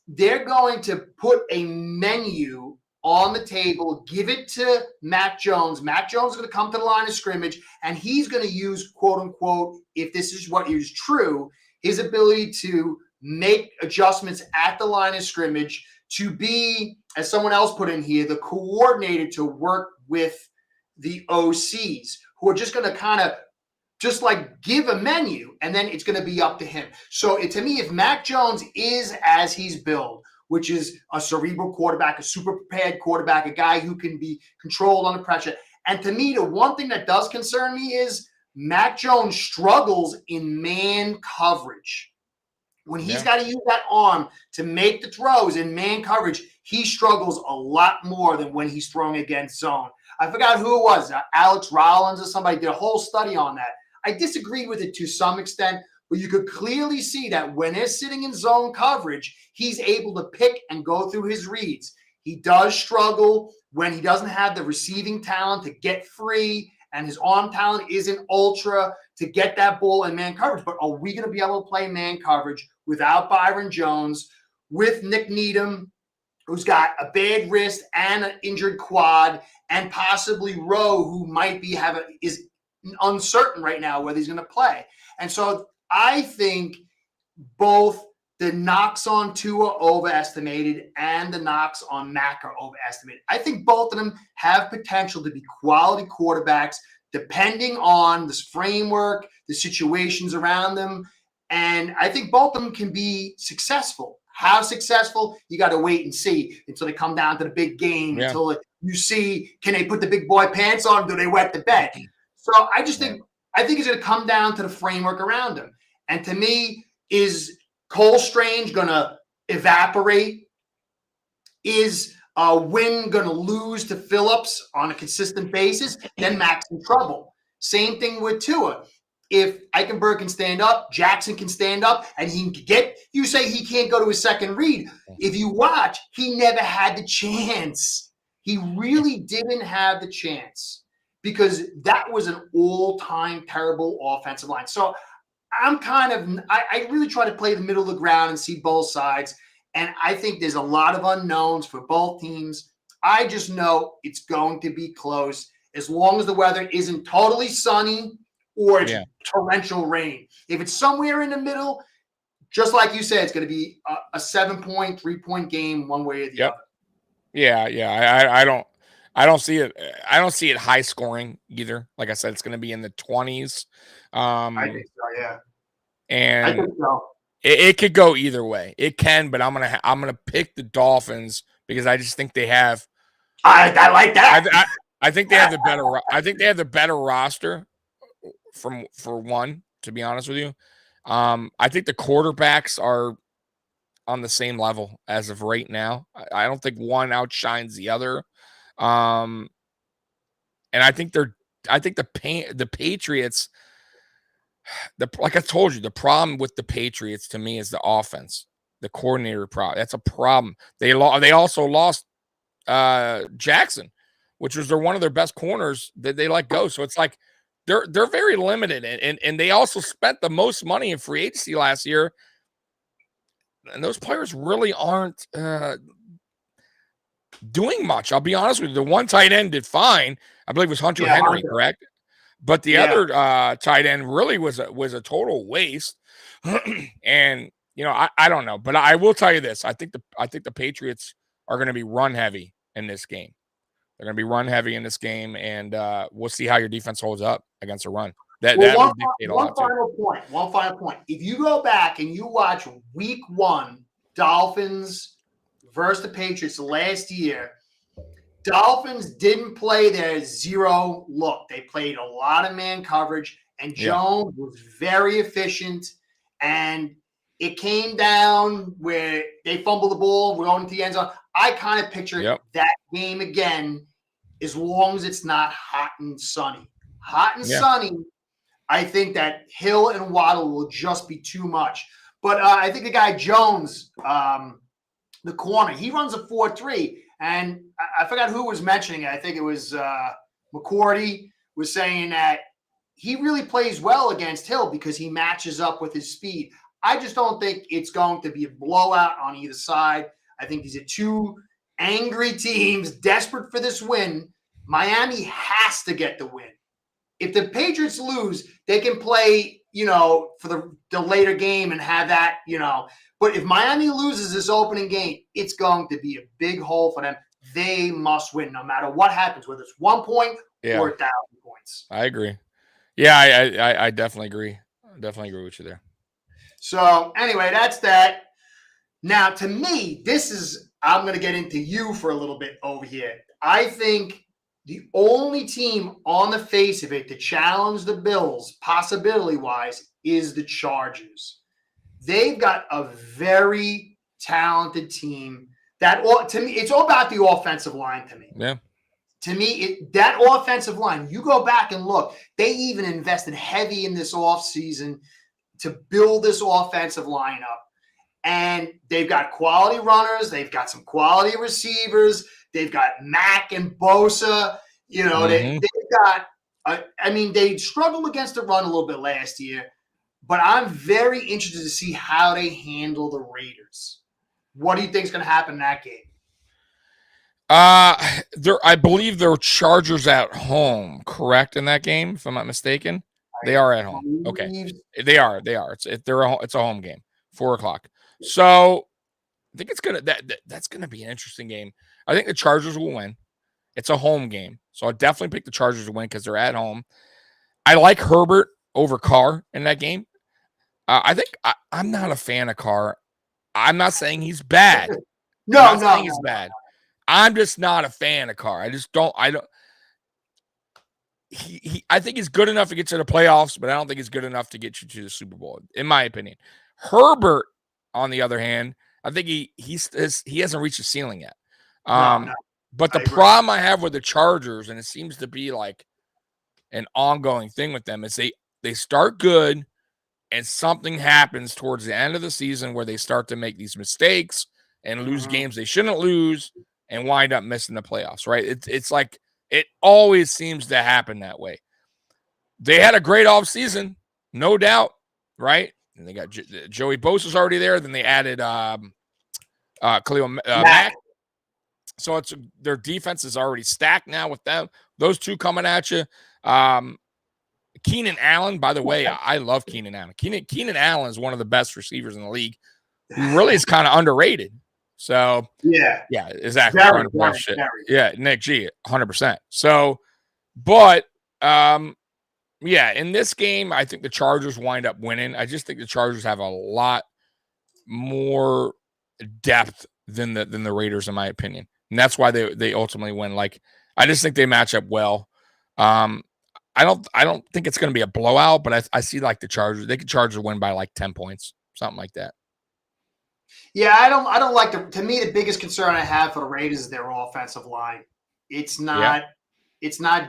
they're going to put a menu on the table, give it to Mac Jones. Mac Jones is going to come to the line of scrimmage, and he's going to use, quote-unquote, if this is what is true, his ability to make adjustments at the line of scrimmage to be, as someone else put in here, the coordinator to work with the OCs who are just going to kind of just like give a menu, and then it's going to be up to him. So to me, if Mac Jones is as he's billed, which is a cerebral quarterback, a super prepared quarterback, a guy who can be controlled under pressure. And to me, the one thing that does concern me is Mac Jones struggles in man coverage. When he's got to use that arm to make the throws in man coverage, he struggles a lot more than when he's throwing against zone. I forgot who it was, Alex Rollins or somebody did a whole study on that. I disagreed with it to some extent, but you could clearly see that when they're sitting in zone coverage, he's able to pick and go through his reads. He does struggle when he doesn't have the receiving talent to get free, and his arm talent isn't ultra to get that ball in man coverage. But are we going to be able to play man coverage without Byron Jones, with Nick Needham, who's got a bad wrist and an injured quad, and possibly Rowe, who might be is uncertain right now whether he's going to play? And so I think both the knocks on Tua overestimated and the knocks on Mac are overestimated. I think both of them have potential to be quality quarterbacks depending on this framework, the situations around them. And I think both of them can be successful. How successful, you got to wait and see until they come down to the big game, until you see, can they put the big boy pants on? Do they wet the bed? So I just think it's going to come down to the framework around them. And to me, is Cole Strange going to evaporate? Is Wynn going to lose to Phillips on a consistent basis? Then Mac's in trouble. Same thing with Tua. If Eichenberg can stand up, Jackson can stand up, and he can get – you say he can't go to his second read. If you watch, he never had the chance. He really didn't have the chance because that was an all-time terrible offensive line. So I'm kind of – I really try to play the middle of the ground and see both sides, and I think there's a lot of unknowns for both teams. I just know it's going to be close as long as the weather isn't totally sunny or it's torrential rain. If it's somewhere in the middle, just like you said, it's going to be a 7-point, 3-point game one way or the other. Yeah. I don't see it. I don't see it high scoring either. Like I said, it's going to be in the 20s. I think so, yeah. And I think so. It could go either way. It can, but I'm gonna pick the Dolphins because I just think they have. I like that. I think they have the better. I think they have the better roster. For one, to be honest with you, I think the quarterbacks are on the same level as of right now. I don't think one outshines the other, and I think the Patriots. Like I told you, the problem with the Patriots to me is the offense, the coordinator problem. That's a problem. They also lost Jackson, which was one of their best corners that they let go. So it's like. They're very limited, and they also spent the most money in free agency last year, and those players really aren't doing much. I'll be honest with you. The one tight end did fine. I believe it was Hunter Henry, correct? But the other tight end really was a total waste. And I don't know, but I will tell you this: I think the Patriots are going to be run heavy in this game. They're going to be run heavy in this game, and we'll see how your defense holds up against a run. One final point. If you go back and you watch Week 1, Dolphins versus the Patriots last year, Dolphins didn't play their zero look. They played a lot of man coverage, and Jones was very efficient. And it came down where they fumbled the ball, we're going to the end zone. I kind of picture that game again, as long as it's not hot and sunny. Hot and sunny, I think that Hill and Waddle will just be too much. But I think the guy Jones, the corner, he runs a 4-3. And I forgot who was mentioning it. I think it was McCourty was saying that he really plays well against Hill because he matches up with his speed. I just don't think it's going to be a blowout on either side. I think these are two angry teams desperate for this win. Miami has to get the win. If the Patriots lose, they can play, for the later game and have that, But if Miami loses this opening game, it's going to be a big hole for them. They must win no matter what happens, whether it's 1 point or 1,000 points. I agree. Yeah, I definitely agree. I definitely agree with you there. So anyway, that's that. Now, to me, I'm going to get into you for a little bit over here. I think the only team on the face of it to challenge the Bills, possibility-wise, is the Chargers. They've got a very talented team. To me, it's all about the offensive line to me. Yeah. To me, that offensive line, you go back and look, they even invested heavy in this offseason to build this offensive line up. And they've got quality runners. They've got some quality receivers. They've got Mack and Bosa. They've got they struggled against the run a little bit last year, but I'm very interested to see how they handle the Raiders. What do you think is going to happen in that game? I believe they're Chargers at home, correct, in that game, if I'm not mistaken? They are at home. Okay. They are. It's a home game, 4:00. So I think that's gonna be an interesting game. I think the Chargers will win. It's a home game. So I'll definitely pick the Chargers to win because they're at home. I like Herbert over Carr in that game. I think I'm not a fan of Carr. I'm not saying he's bad. I'm not saying he's bad. I'm just not a fan of Carr. I think he's good enough to get to the playoffs, but I don't think he's good enough to get you to the Super Bowl, in my opinion. Herbert, on the other hand, I think he hasn't reached the ceiling yet. But the problem I have with the Chargers, and it seems to be like an ongoing thing with them, is they start good, and something happens towards the end of the season where they start to make these mistakes and lose games they shouldn't lose and wind up missing the playoffs, right? It's like it always seems to happen that way. They had a great offseason, no doubt, right? And they got Joey Bosa's already there. Then they added Khalil Mack. So their defense is already stacked now with them. Those two coming at you. Keenan Allen, by the way, I love Keenan Allen. Keenan Allen is one of the best receivers in the league. He really is kind of underrated. So yeah, exactly. Yeah, Nick G, 100%. So, but in this game, I think the Chargers wind up winning. I just think the Chargers have a lot more depth than the Raiders, in my opinion, and that's why they ultimately win. Like, I just think they match up well. I don't think it's going to be a blowout, but I see like the Chargers. They could Chargers win by like 10 points, something like that. Yeah, I don't like to me, the biggest concern I have for the Raiders is their offensive line. It's not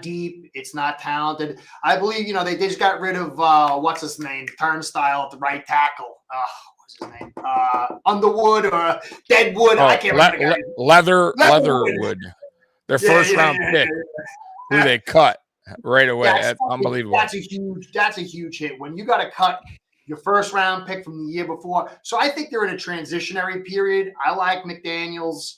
deep. It's not talented. I believe, they just got rid of what's his name? Turnstile at the right tackle. What's his name? Underwood or Deadwood. I can't remember. Leatherwood. Their first round pick. Who they cut right away. That's unbelievable. That's a huge hit. When you got to cut your first round pick from the year before. So I think they're in a transitionary period. I like McDaniels.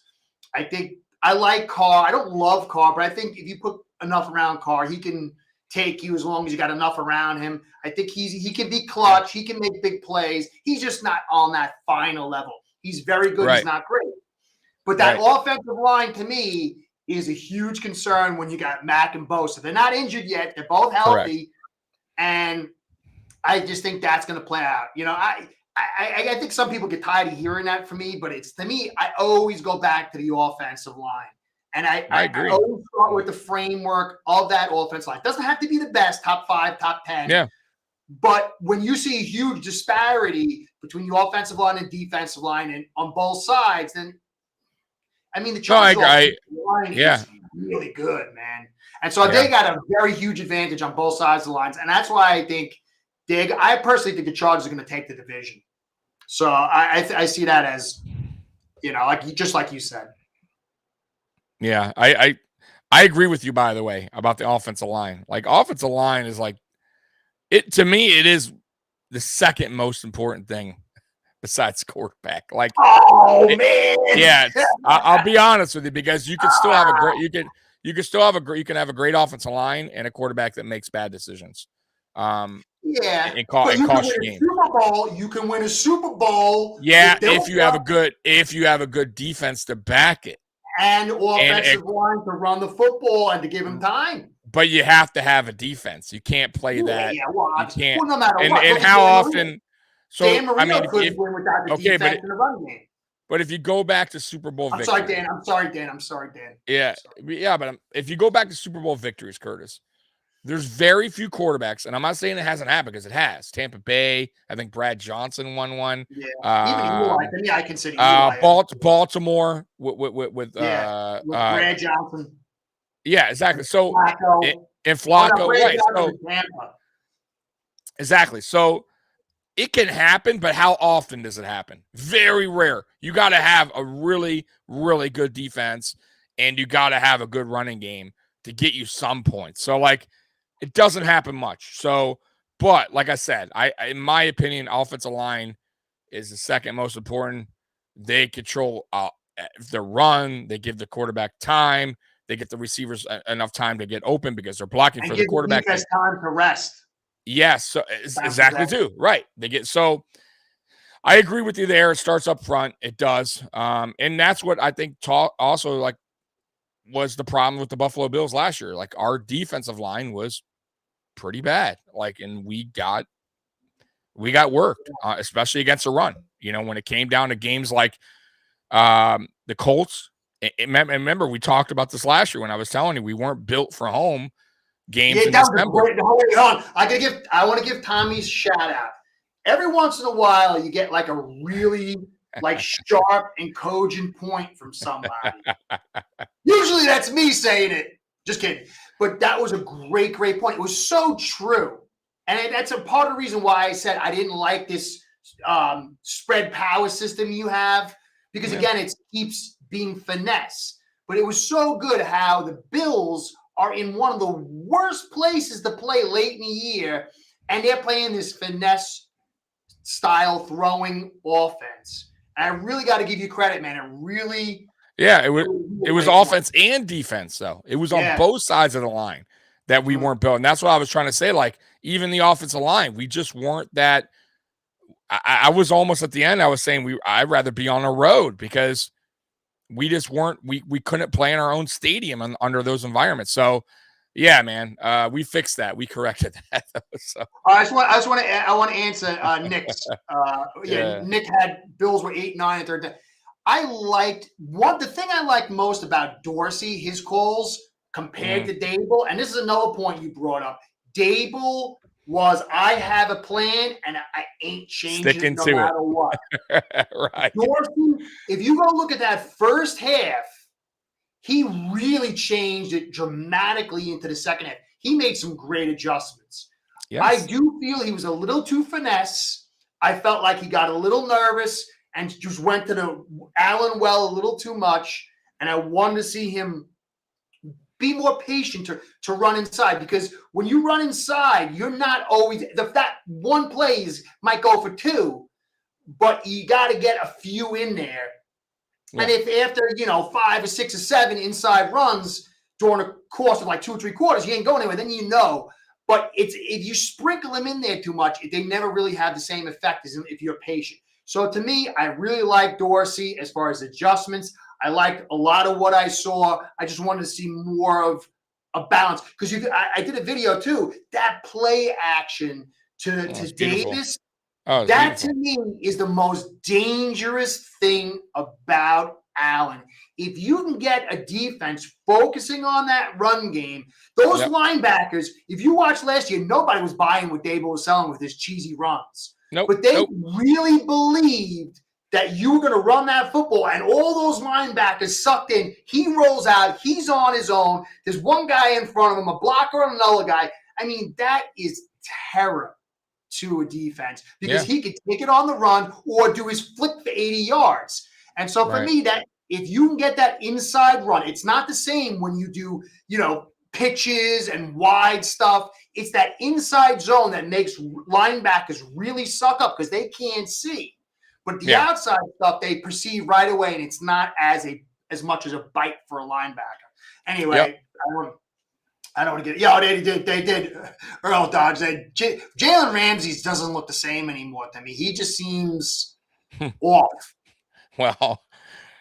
I like Carr. I don't love Carr, but I think if you put enough around Carr, he can take you as long as you got enough around him. I think he can be clutch. He can make big plays. He's just not on that final level. He's very good. Right. He's not great. But that offensive line, to me, is a huge concern when you got Mack and Bosa. They're not injured yet. They're both healthy. Correct. And I just think that's going to play out. I think some people get tired of hearing that from me, but to me, I always go back to the offensive line. And I agree. always start with the framework of that offense line. It doesn't have to be the best, top 5, top 10. Yeah. But when you see a huge disparity between the offensive line and defensive line and on both sides, then I mean the Chargers line is really good, man. And so they got a very huge advantage on both sides of the lines. And that's why I think I personally think the Chargers are going to take the division. So I see that as, just like you said. Yeah, I agree with you, by the way, about the offensive line. Like, offensive line is like, to me, it is the second most important thing besides quarterback. Like, man. Yeah, I'll be honest with you, because you can still have a great, you can still have you can have a great offensive line and a quarterback that makes bad decisions. And cost you game. You can win a Super Bowl. Yeah, if you have a good defense to back it. And offensive line to run the football and to give him time. But you have to have a defense. You can't play that. Yeah, well, you can't. Well, no matter what. And how often? So Dan Marino couldn't win without the defense in the run game. But if you go back to Super Bowl victories. I'm sorry, Dan. Yeah, but if you go back to Super Bowl victories, Curtis, there's very few quarterbacks, and I'm not saying it hasn't happened, because it has. Tampa Bay, I think Brad Johnson won one. Yeah, even Eli. To me, I consider Eli. Baltimore with Brad Johnson. Yeah, exactly. So Flacco. And Flacco, right? So, exactly. So it can happen, but how often does it happen? Very rare. You got to have a really, really good defense, and you got to have a good running game to get you some points. So, like, it doesn't happen much. So, but like I said, in my opinion, offensive line is the second most important. They control their run. They give the quarterback time. They get the receivers enough time to get open because they're blocking for the quarterback. And give the defense time to rest. Yes, so exactly too. Right. I agree with you there. It starts up front. It does. And that's what I think also like was the problem with the Buffalo Bills last year. Like, our defensive line was pretty bad. Like, and we got worked, especially against the run. You know, when it came down to games like the Colts. And remember, we talked about this last year when I was telling you we weren't built for home games in December. I want to give Tommy a shout out. Every once in a while, you get like a really sharp and cogent point from somebody. Usually that's me saying it. Just kidding. But that was a great point. It was so true. And that's a part of the reason why I said I didn't like this spread power system you have. Because, again, it keeps being finesse. But it was so good how the Bills are in one of the worst places to play late in the year, and they're playing this finesse style throwing offense. And I really got to give you credit, man. It really it was offense and defense, though. It was on both sides of the line that we weren't built. And that's what I was trying to say. Like, even the offensive line, we just weren't that. I was almost at the end. I was saying I'd rather be on a road because we just weren't. We couldn't play in our own stadium under those environments. So, yeah, man, we fixed that. We corrected that. So. I want to answer Nick's. Nick had Bills were 8-9 at third. The thing I liked most about Dorsey, his calls compared to Dable, and this is another point you brought up. Dable was I have a plan and I ain't changing it no matter what. Right. Dorsey, if you go look at that first half, he really changed it dramatically into the second half. He made some great adjustments. Yes. I do feel he was a little too finesse. I felt like he got a little nervous and just went to the Allen well a little too much. And I wanted to see him be more patient to run inside, because when you run inside, you're not always that one plays might go for 2, but you got to get a few in there. Yeah. And if after 5 or 6 or 7 inside runs during a course of like 2 or 3 quarters, you ain't going anywhere, then But if you sprinkle them in there too much, they never really have the same effect as if you're patient. So to me, I really like Dorsey as far as adjustments. I liked a lot of what I saw. I just wanted to see more of a balance, because I did a video too. That play action to Davis, that beautiful. To me is the most dangerous thing about Allen. If you can get a defense focusing on that run game, those linebackers, if you watched last year, nobody was buying what Dable was selling with his cheesy runs. But they really believed that you were going to run that football, and all those linebackers sucked in. He rolls out. He's on his own. There's one guy in front of him, a blocker and another guy. I mean, that is terror to a defense because he could take it on the run or do his flick for 80 yards. And so for me, that if you can get that inside run, it's not the same when you do, pitches and wide stuff. It's that inside zone that makes linebackers really suck up because they can't see. But the outside stuff they perceive right away, and it's not as much as a bite for a linebacker. Anyway, I don't want to get they did Earl Dodge. Jalen Ramsey doesn't look the same anymore to me. He just seems off. Well,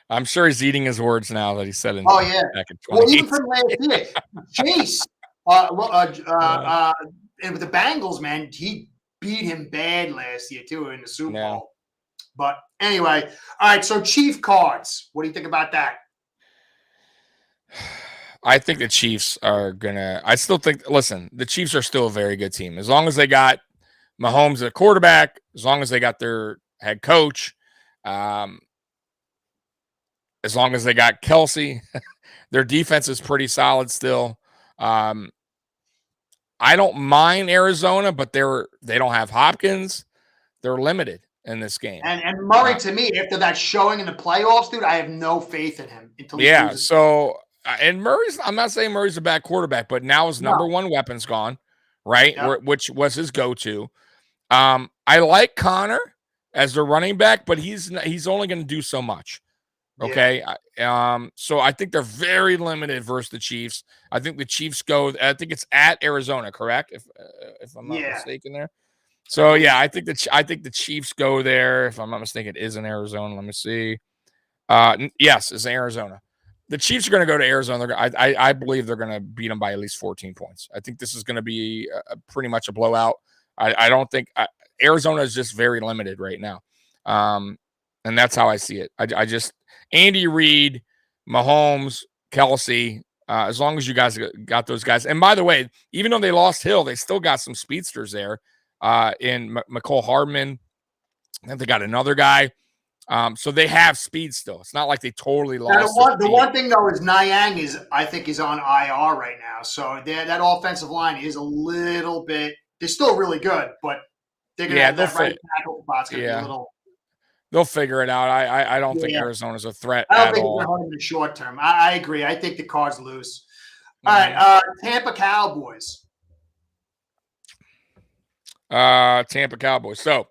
I'm sure he's eating his words now that he said it. Back in 2018. Well, even from last year, Chase, and with the Bengals, man, he beat him bad last year too in the Super Bowl. But anyway, all right. So Chief Cards, what do you think about that? I think the Chiefs are gonna. I still think. Listen, the Chiefs are still a very good team as long as they got Mahomes at quarterback. As long as they got their head coach. As long as they got Kelsey, their defense is pretty solid still. I don't mind Arizona, but they don't have Hopkins. They're limited in this game. And Murray, to me, after that showing in the playoffs, dude, I have no faith in him until he loses. So and I'm not saying Murray's a bad quarterback, but now his number one weapon's gone, right? Yep. Which was his go-to. I like Connor as their running back, but he's only going to do so much. Okay. So I think they're very limited versus the Chiefs. I think the Chiefs I think it's at Arizona, correct? If I'm not mistaken there. So I think the Chiefs go there. If I'm not mistaken, it is in Arizona. Let me see. Yes, it's in Arizona. The Chiefs are going to go to Arizona. I believe they're going to beat them by at least 14 points. I think this is going to be pretty much a blowout. I don't think Arizona is just very limited right now. And that's how I see it. I just Andy Reid, Mahomes, Kelsey, as long as you guys got those guys. And by the way, even though they lost Hill, they still got some speedsters there in McCole Hardman. I think they got another guy. So they have speed still. It's not like they totally lost. The one thing, though, is Niang is on IR right now. So that offensive line is a little bit – they're still really good, but they're going to have that right tackle spot's going to be a little – they'll figure it out. I don't think Arizona's a threat at all. I don't think they're going to hold in the short term. I agree. I think the Cards lose. All right, Tampa Cowboys. Tampa Cowboys. So,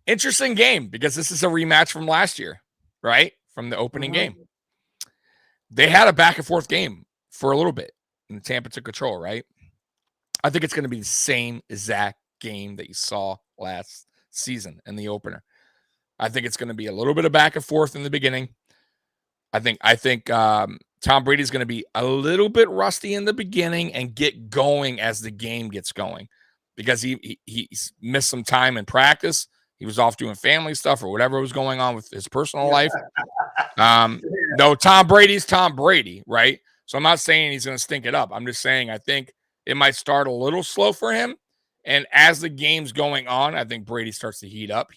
interesting game because this is a rematch from last year, right? From the opening game. They had a back-and-forth game for a little bit, and Tampa took control, right? I think it's going to be the same exact game that you saw last season in the opener. I think it's going to be a little bit of back and forth in the beginning. I think Tom Brady's going to be a little bit rusty in the beginning and get going as the game gets going because he missed some time in practice. He was off doing family stuff or whatever was going on with his personal life. No, Tom Brady's Tom Brady, right? So I'm not saying he's going to stink it up. I'm just saying I think it might start a little slow for him. And as the game's going on, I think Brady starts to heat up.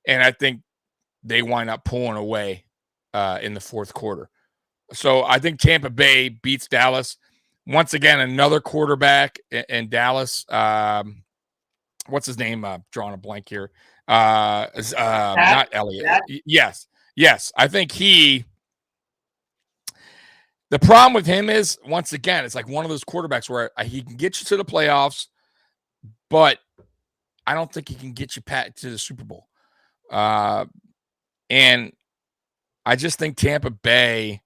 And I think they wind up pulling away in the fourth quarter. So I think Tampa Bay beats Dallas. Once again, another quarterback in Dallas. What's his name? Drawing a blank here. Not Elliott. Yes. I think the problem with him is, once again, it's like one of those quarterbacks where he can get you to the playoffs, but I don't think he can get you to the Super Bowl. And I just think Tampa Bay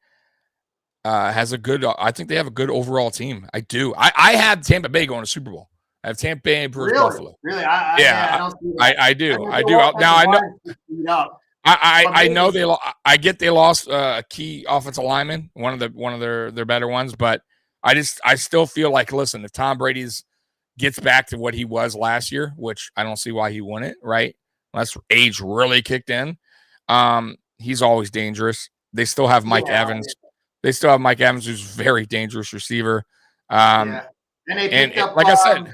has I think they have a good overall team. I do. I have Tampa Bay going to Super Bowl. I have Tampa Bay versus Buffalo. Really? I do. Now I know they lost a key offensive lineman, one of their better ones, but I still feel like, listen, if Tom Brady's gets back to what he was last year, which I don't see why he wouldn't, right? Unless age really kicked in. He's always dangerous. They still have Mike Evans. They still have Mike Evans, who's a very dangerous receiver. And they picked up, like I said,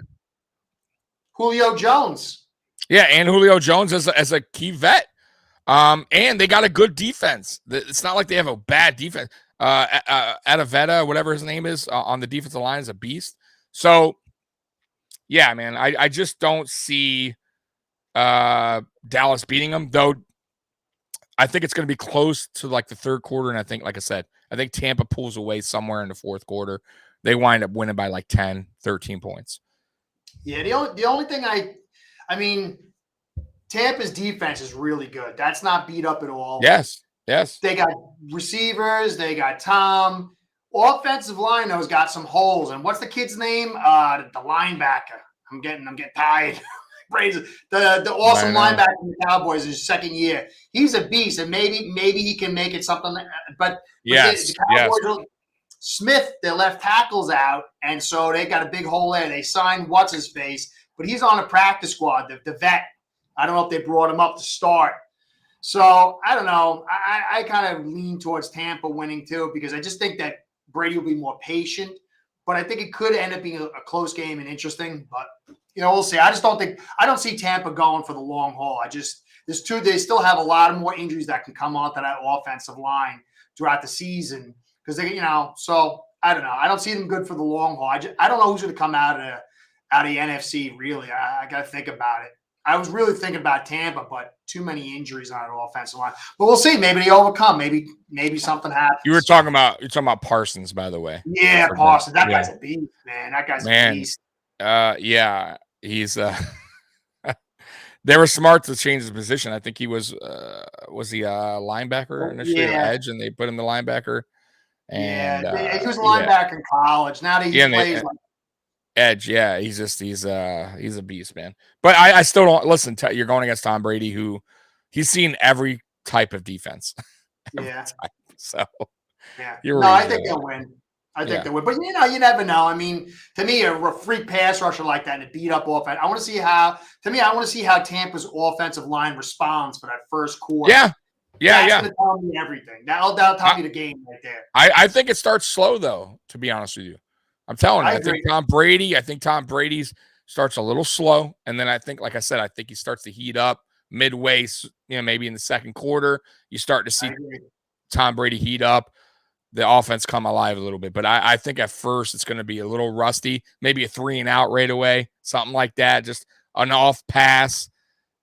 Julio Jones. Yeah, and Julio Jones as a key vet. And they got a good defense. It's not like they have a bad defense. Adaveta, whatever his name is, on the defensive line is a beast. So, yeah, man, I just don't see Dallas beating them, though. I think it's going to be close to like the third quarter, and I think, like I said, I think Tampa pulls away somewhere in the fourth quarter. They wind up winning by like 10, 13 points. Yeah, the only thing I mean, Tampa's defense is really good. That's not beat up at all. Yes. They got receivers. They got Tom. Offensive line, though, has got some holes. And what's the kid's name? The linebacker. I'm getting tired. The awesome linebacker in the Cowboys, his second year. He's a beast, and maybe he can make it something. But the Cowboys, Smith, their left tackle's out, and so they got a big hole there. They signed what's-his-face, but he's on a practice squad, the vet. I don't know if they brought him up to start. So, I don't know. I kind of lean towards Tampa winning, too, because I just think that Brady will be more patient. But I think it could end up being a close game and interesting. But, we'll see. I don't see Tampa going for the long haul. They still have a lot of more injuries that can come onto that offensive line throughout the season. Because so I don't know. I don't see them good for the long haul. I don't know who's going to come out of the NFC. Really, I got to think about it. I was really thinking about Tampa, but too many injuries on an offensive line. But we'll see. Maybe they overcome. Maybe something happens. You're talking about Parsons, by the way. Yeah, Parsons. That guy's a beast, man. That guy's a beast. Yeah, he's. They were smart to change his position. I think he was he a linebacker initially, or edge, and they put him the linebacker. And he was a linebacker in college. Now that he plays like edge, he's a beast, man. But I still don't listen. You're going against Tom Brady, who he's seen every type of defense. So I think they'll win. I think they would, but you never know. I mean, to me, a freak pass rusher like that and a beat up offense. I want to see how Tampa's offensive line responds for that first quarter. That's going to tell me everything. That'll tell me the game right there. I think it starts slow, though. To be honest with you, I'm telling you, I think Tom Brady's starts a little slow, and then I think, like I said, I think he starts to heat up midway. Maybe in the second quarter, you start to see Tom Brady heat up. The offense come alive a little bit. But I think at first it's going to be a little rusty, maybe a 3-and-out right away, something like that, just an off pass,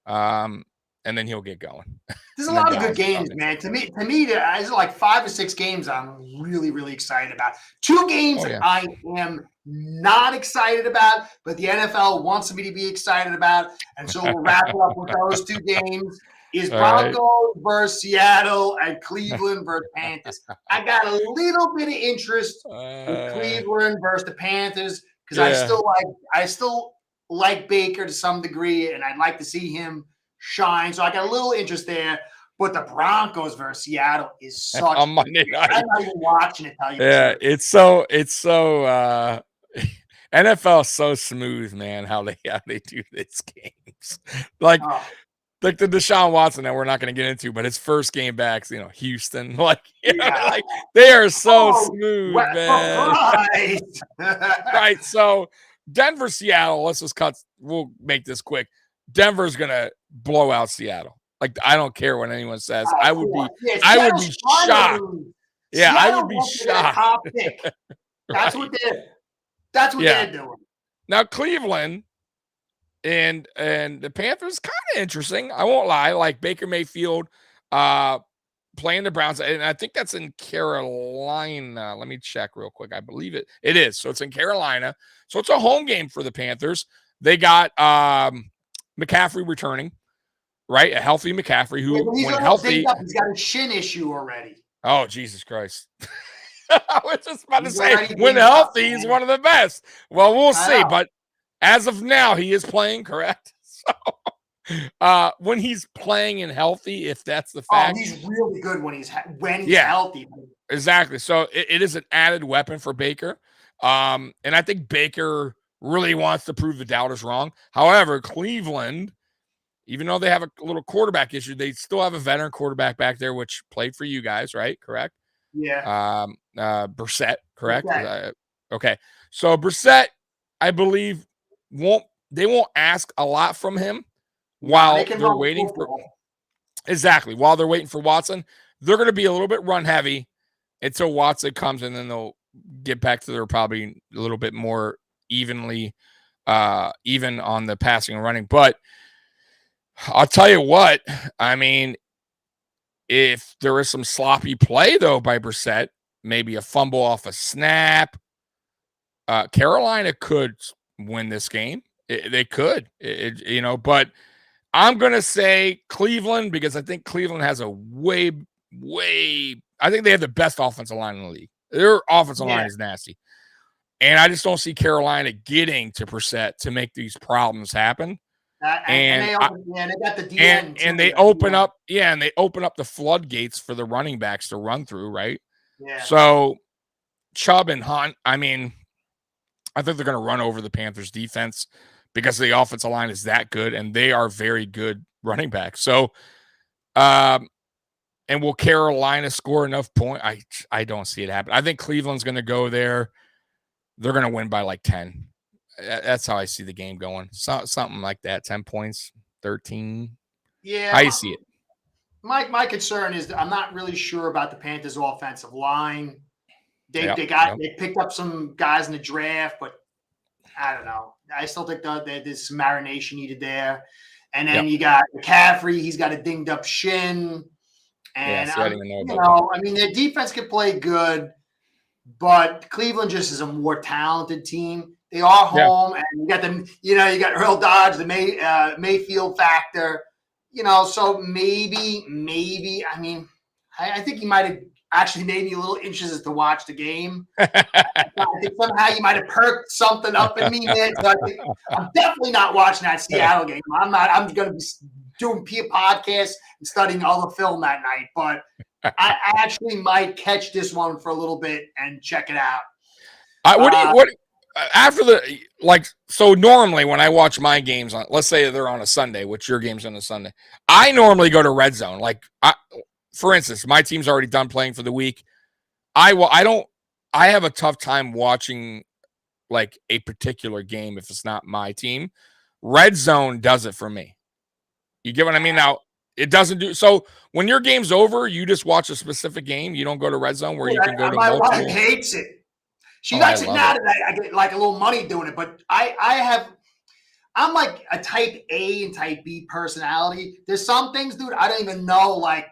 and then he'll get going. There's a lot of good games, man. To me, there's like 5 or 6 games I'm really, really excited about. 2 games that I am not excited about, but the NFL wants me to be excited about. And so we'll wrap it up with those 2 games. Is Broncos versus Seattle and Cleveland versus Panthers. I got a little bit of interest in Cleveland versus the Panthers because I still like Baker to some degree, and I'd like to see him shine. So I got a little interest there. But the Broncos versus Seattle is such on Monday night. I'm not even watching it. Tell you it's so NFL is so smooth, man. How they do these games, like the Deshaun Watson that we're not going to get into, but his first game back, Houston, like they are so smooth, man. Right. So Denver, Seattle. Let's just cut. We'll make this quick. Denver's going to blow out Seattle. Like, I don't care what anyone says. I would be shocked. Yeah, I would be shocked. That's what they're doing. Now Cleveland and the Panthers kind of interesting. I won't lie. Like Baker Mayfield playing the Browns, and I think that's in Carolina. Let me check real quick. I believe it is. So it's in Carolina. So it's a home game for the Panthers. They got McCaffrey returning. Right, a healthy McCaffrey who, when healthy, he's got a shin issue already. Oh, Jesus Christ! I was just about to say, when healthy, he's one of the best. Well, we'll see, but as of now, he is playing, correct? So, when he's playing and healthy, if that's the fact, he's really good when he's healthy. Exactly. So it is an added weapon for Baker, and I think Baker really wants to prove the doubters wrong. However, Cleveland. even though they have a little quarterback issue, they still have a veteran quarterback back there, which played for you guys, right? Correct? Yeah. Brissett, correct? Brissett. Okay. So Brissett, I believe, won't ask a lot from him while they're waiting for while they're waiting for Watson. They're going to be a little bit run heavy until Watson comes, and then they'll get back to their probably a little bit more evenly even on the passing and running. But I'll tell you what, I mean, if there is some sloppy play, though, by Brissett, maybe a fumble off a snap, Carolina could win this game. They could, but I'm going to say Cleveland because I think Cleveland has a I think they have the best offensive line in the league. Their offensive line is nasty. And I just don't see Carolina getting to Brissett to make these problems happen. And they got the DN and they open up the floodgates for the running backs to run through, right? Yeah. So Chubb and Hunt, I mean, I think they're going to run over the Panthers defense because the offensive line is that good and they are very good running backs. So, and will Carolina score enough points? I don't see it happen. I think Cleveland's going to go there. They're going to win by like 10. That's how I see the game going. Something like that. 10 points, 13. Yeah. How you see it? My concern is that I'm not really sure about the Panthers' offensive line. They picked up some guys in the draft, but I don't know. I still think there's some marination needed there. And then you got McCaffrey. He's got a dinged up shin. And I mean, their defense can play good, but Cleveland just is a more talented team. They are home, and you got them. You got Earl Dodge, the Mayfield factor. So maybe. I mean, I think he might have actually made me a little interested to watch the game. I think somehow you might have perked something up in me, man. So I'm definitely not watching that Seattle game. I'm not. I'm going to be doing podcasts and studying all the film that night. But I actually might catch this one for a little bit and check it out. So normally when I watch my games on, let's say they're on a Sunday, which your game's on a Sunday, I normally go to Red Zone. For instance, my team's already done playing for the week. I have a tough time watching like a particular game if it's not my team. Red Zone does it for me. You get what I mean? Now, it doesn't do so when your game's over, you just watch a specific game. You don't go to Red Zone where you can go to my multiple. wife hates it. She likes it now that I get like a little money doing it, but I'm like a type A and type B personality. There's some things, dude, I don't even know, like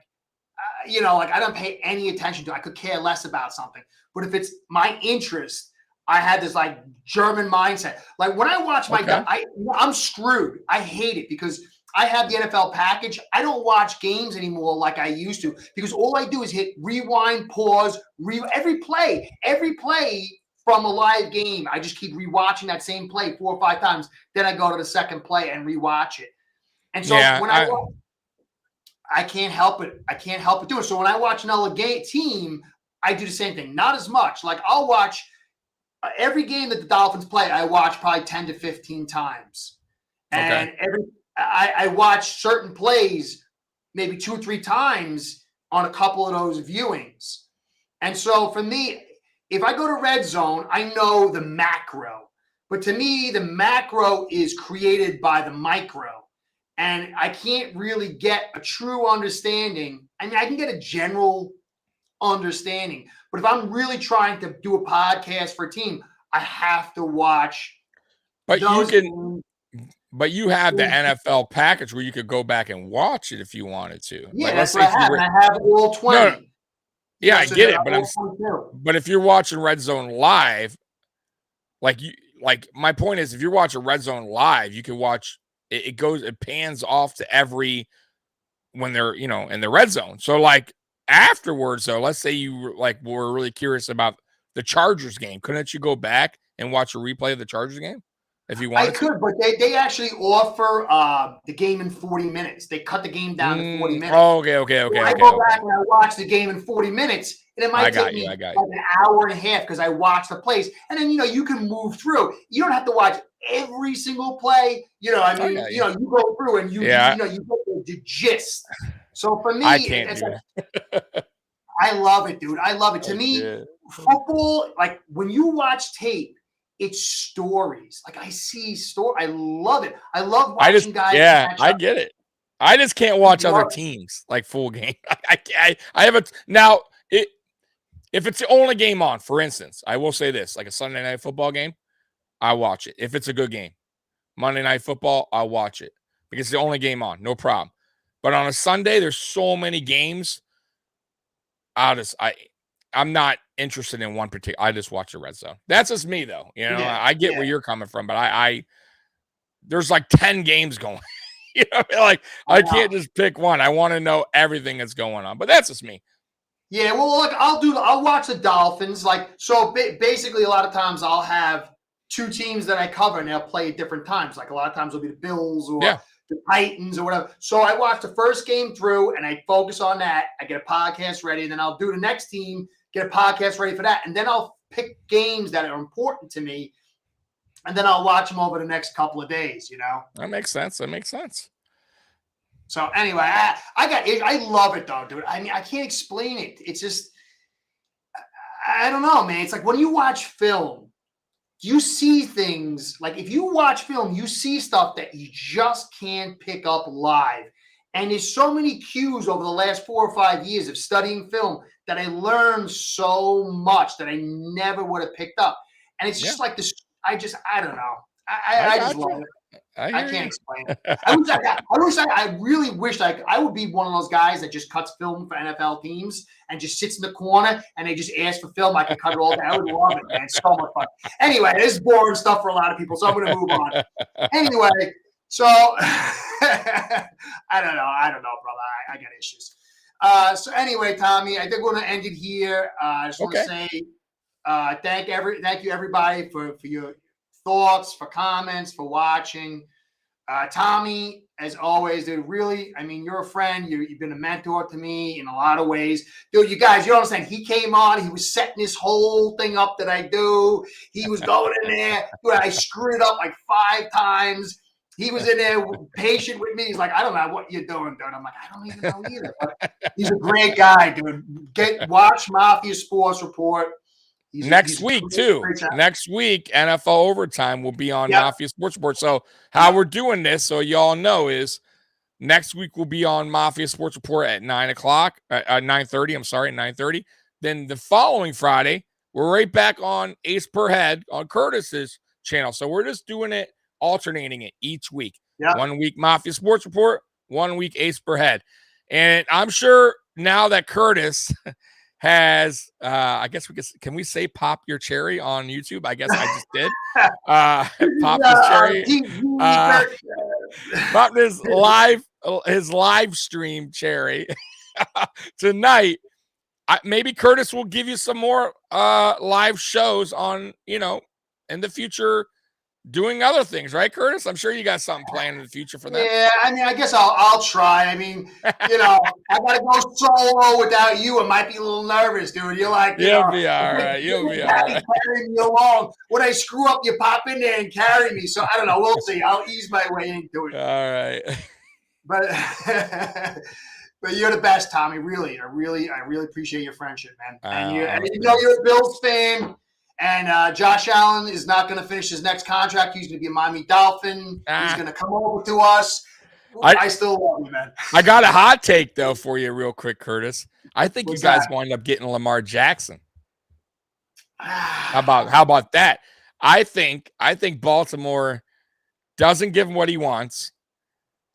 I don't pay any attention to. I could care less about something. But if it's my interest, I had this like German mindset. Like when I watch I'm screwed. I hate it because I have the NFL package. I don't watch games anymore like I used to because all I do is hit rewind, pause, every play from a live game. I just keep rewatching that same play 4 or 5 times. Then I go to the second play and rewatch it. And so when I can't help it. I can't help but do it. So when I watch another team, I do the same thing. Not as much. Like I'll watch every game that the Dolphins play. I watch probably 10 to 15 times, and I watch certain plays maybe 2 or 3 times on a couple of those viewings. And so for me, if I go to Red Zone, I know the macro. But to me, the macro is created by the micro. And I can't really get a true understanding. I mean, I can get a general understanding. But if I'm really trying to do a podcast for a team, I have to watch. But you have the NFL package where you could go back and watch it if you wanted to. Yeah, that's what I have. I have all 20. No, I get it. But if you're watching Red Zone live, my point is, if you're watching Red Zone live, you can watch. It pans off to when they're, in the red zone. So like afterwards though, let's say you were really curious about the Chargers game. Couldn't you go back and watch a replay of the Chargers game if you wanted? I could, but they actually offer the game in 40 minutes. They cut the game down to 40 minutes. Oh, okay. So I go back and I watch the game in 40 minutes, and it might take me like an hour and a half because I watch the plays. And then, you can move through. You don't have to watch every single play. You know, I mean, you go through and you get the gist. So for me, I can't do that. I love it, dude. I love it. To me, football, like when you watch tape, it's stories. Like I see story. I love it. I love watching guys. Yeah, I get it. I just can't watch other teams like full game. I have a now. If it's the only game on, for instance, I will say this: like a Sunday night football game, I watch it. If it's a good game, Monday Night Football, I'll watch it because it's the only game on, no problem. But on a Sunday, there's so many games. I'm not interested in one particular. I just watch the red zone. That's just me, though. You know, I get where you're coming from, but I there's like 10 games going. You know, like I can't just pick one. I want to know everything that's going on, but that's just me. Yeah, well, look, I'll watch the Dolphins. Like, so basically, a lot of times I'll have two teams that I cover, and they'll play at different times. Like a lot of times it'll be the Bills or the Titans or whatever. So I watch the first game through, and I focus on that. I get a podcast ready, and then I'll do the next team, get a podcast ready for that, and then I'll pick games that are important to me, and then I'll watch them over the next couple of days. You know, that makes sense. So anyway, I love it though, dude. I mean, I can't explain it. It's just, I don't know, man. It's like when you watch film, you see things like if you watch film, you see stuff that you just can't pick up live. And there's so many cues over the last 4 or 5 years of studying film that I learned so much that I never would have picked up. And it's just like this. I don't know. I just love it. I can't explain it. I really wish I would be one of those guys that just cuts film for NFL teams and just sits in the corner and they just ask for film. I can cut it all down. I would love it, man. It's so much fun. Anyway, this is boring stuff for a lot of people, so I'm going to move on. Anyway, so I don't know, brother. I got issues. So anyway, Tommy, I think we're going to end it here. I just want to say thank you everybody for your thoughts, for comments, for watching. Tommy, as always, dude, really, I mean, you're a friend. You've been a mentor to me in a lot of ways. Dude, you guys, you understand, he came on, he was setting this whole thing up that I do. He was going in there. Dude, I screwed it up like 5 times. He was in there patient with me. He's like, I don't know what you're doing, dude. I'm like, I don't even know either. But he's a great guy, dude. Watch Mafia Sports Report. Next week, NFL Overtime will be on Mafia Sports Report. So how we're doing this, so y'all know, is next week will be on Mafia Sports Report at 9:30. I'm sorry, 9:30. Then the following Friday, we're right back on Ace Per Head on Curtis's channel. So we're just doing it, alternating it each week. 1 week Mafia Sports Report, 1 week Ace Per Head. And I'm sure now that Curtis has I guess can we say pop your cherry on YouTube? I guess I just did. Pop his cherry. Pop his live stream cherry tonight. Maybe Curtis will give you some more live shows on, in the future, doing other things, right, Curtis? I'm sure you got something planned in the future for that. Yeah, I mean, I guess I'll try. I mean, I gotta go solo without you. I might be a little nervous, dude. You're like, you'll be all right. You'll be all right. Carrying me along. When I screw up, you pop in there and carry me. So I don't know. We'll see. I'll ease my way into it. All right. But you're the best, Tommy. Really, I really appreciate your friendship, man. And you're a Bills fan. And Josh Allen is not going to finish his next contract. He's going to be a Miami Dolphin. He's going to come over to us. I still love him, man. I got a hot take, though, for you real quick, Curtis. I think you guys wind up getting Lamar Jackson. How about that? I think Baltimore doesn't give him what he wants.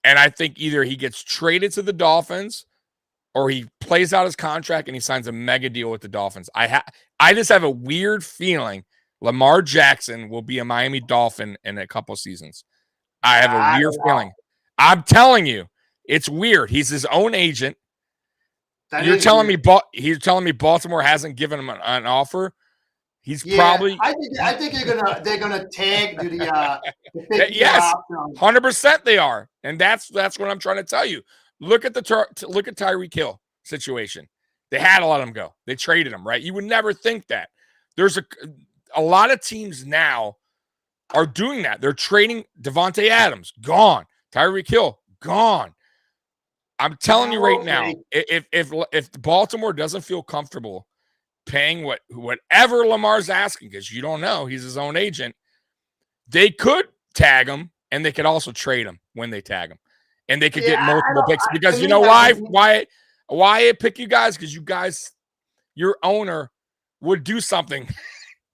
And I think either he gets traded to the Dolphins or he plays out his contract and he signs a mega deal with the Dolphins. I just have a weird feeling Lamar Jackson will be a Miami Dolphin in a couple seasons. I have a weird feeling. I'm telling you, it's weird. He's his own agent. You're telling me Baltimore hasn't given him an offer? He's probably. I think they're gonna tag to the yes, 100% they are, and that's what I'm trying to tell you. Look at Tyreek Hill situation. They had to let him go. They traded him, right? You would never think that. There's a lot of teams now are doing that. They're trading Devontae Adams, gone. Tyreek Hill, gone. I'm telling you right now, if Baltimore doesn't feel comfortable paying whatever Lamar's asking, because you don't know, he's his own agent, they could tag him and they could also trade him when they tag him. And they could get multiple picks. Because you know why? Why I pick you guys? Because you guys, your owner would do something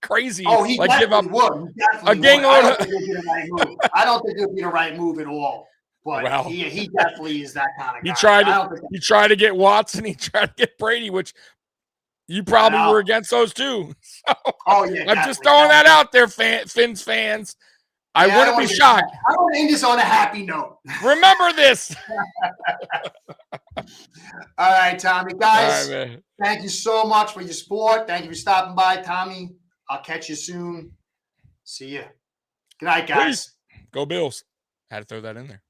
crazy. Oh, he like definitely give up would. He definitely would. I don't think it would be the right move. I don't think it would be the right move at all. But he definitely is that kind of guy. He tried to get Watson. He tried to get Brady, which you probably were against those too. So, I'm just throwing that out there, Fins fans. I wouldn't be shocked. I want to end this on a happy note. Remember this. All right, Tommy. Guys, thank you so much for your support. Thank you for stopping by, Tommy. I'll catch you soon. See you. Good night, guys. Please. Go Bills. Had to throw that in there.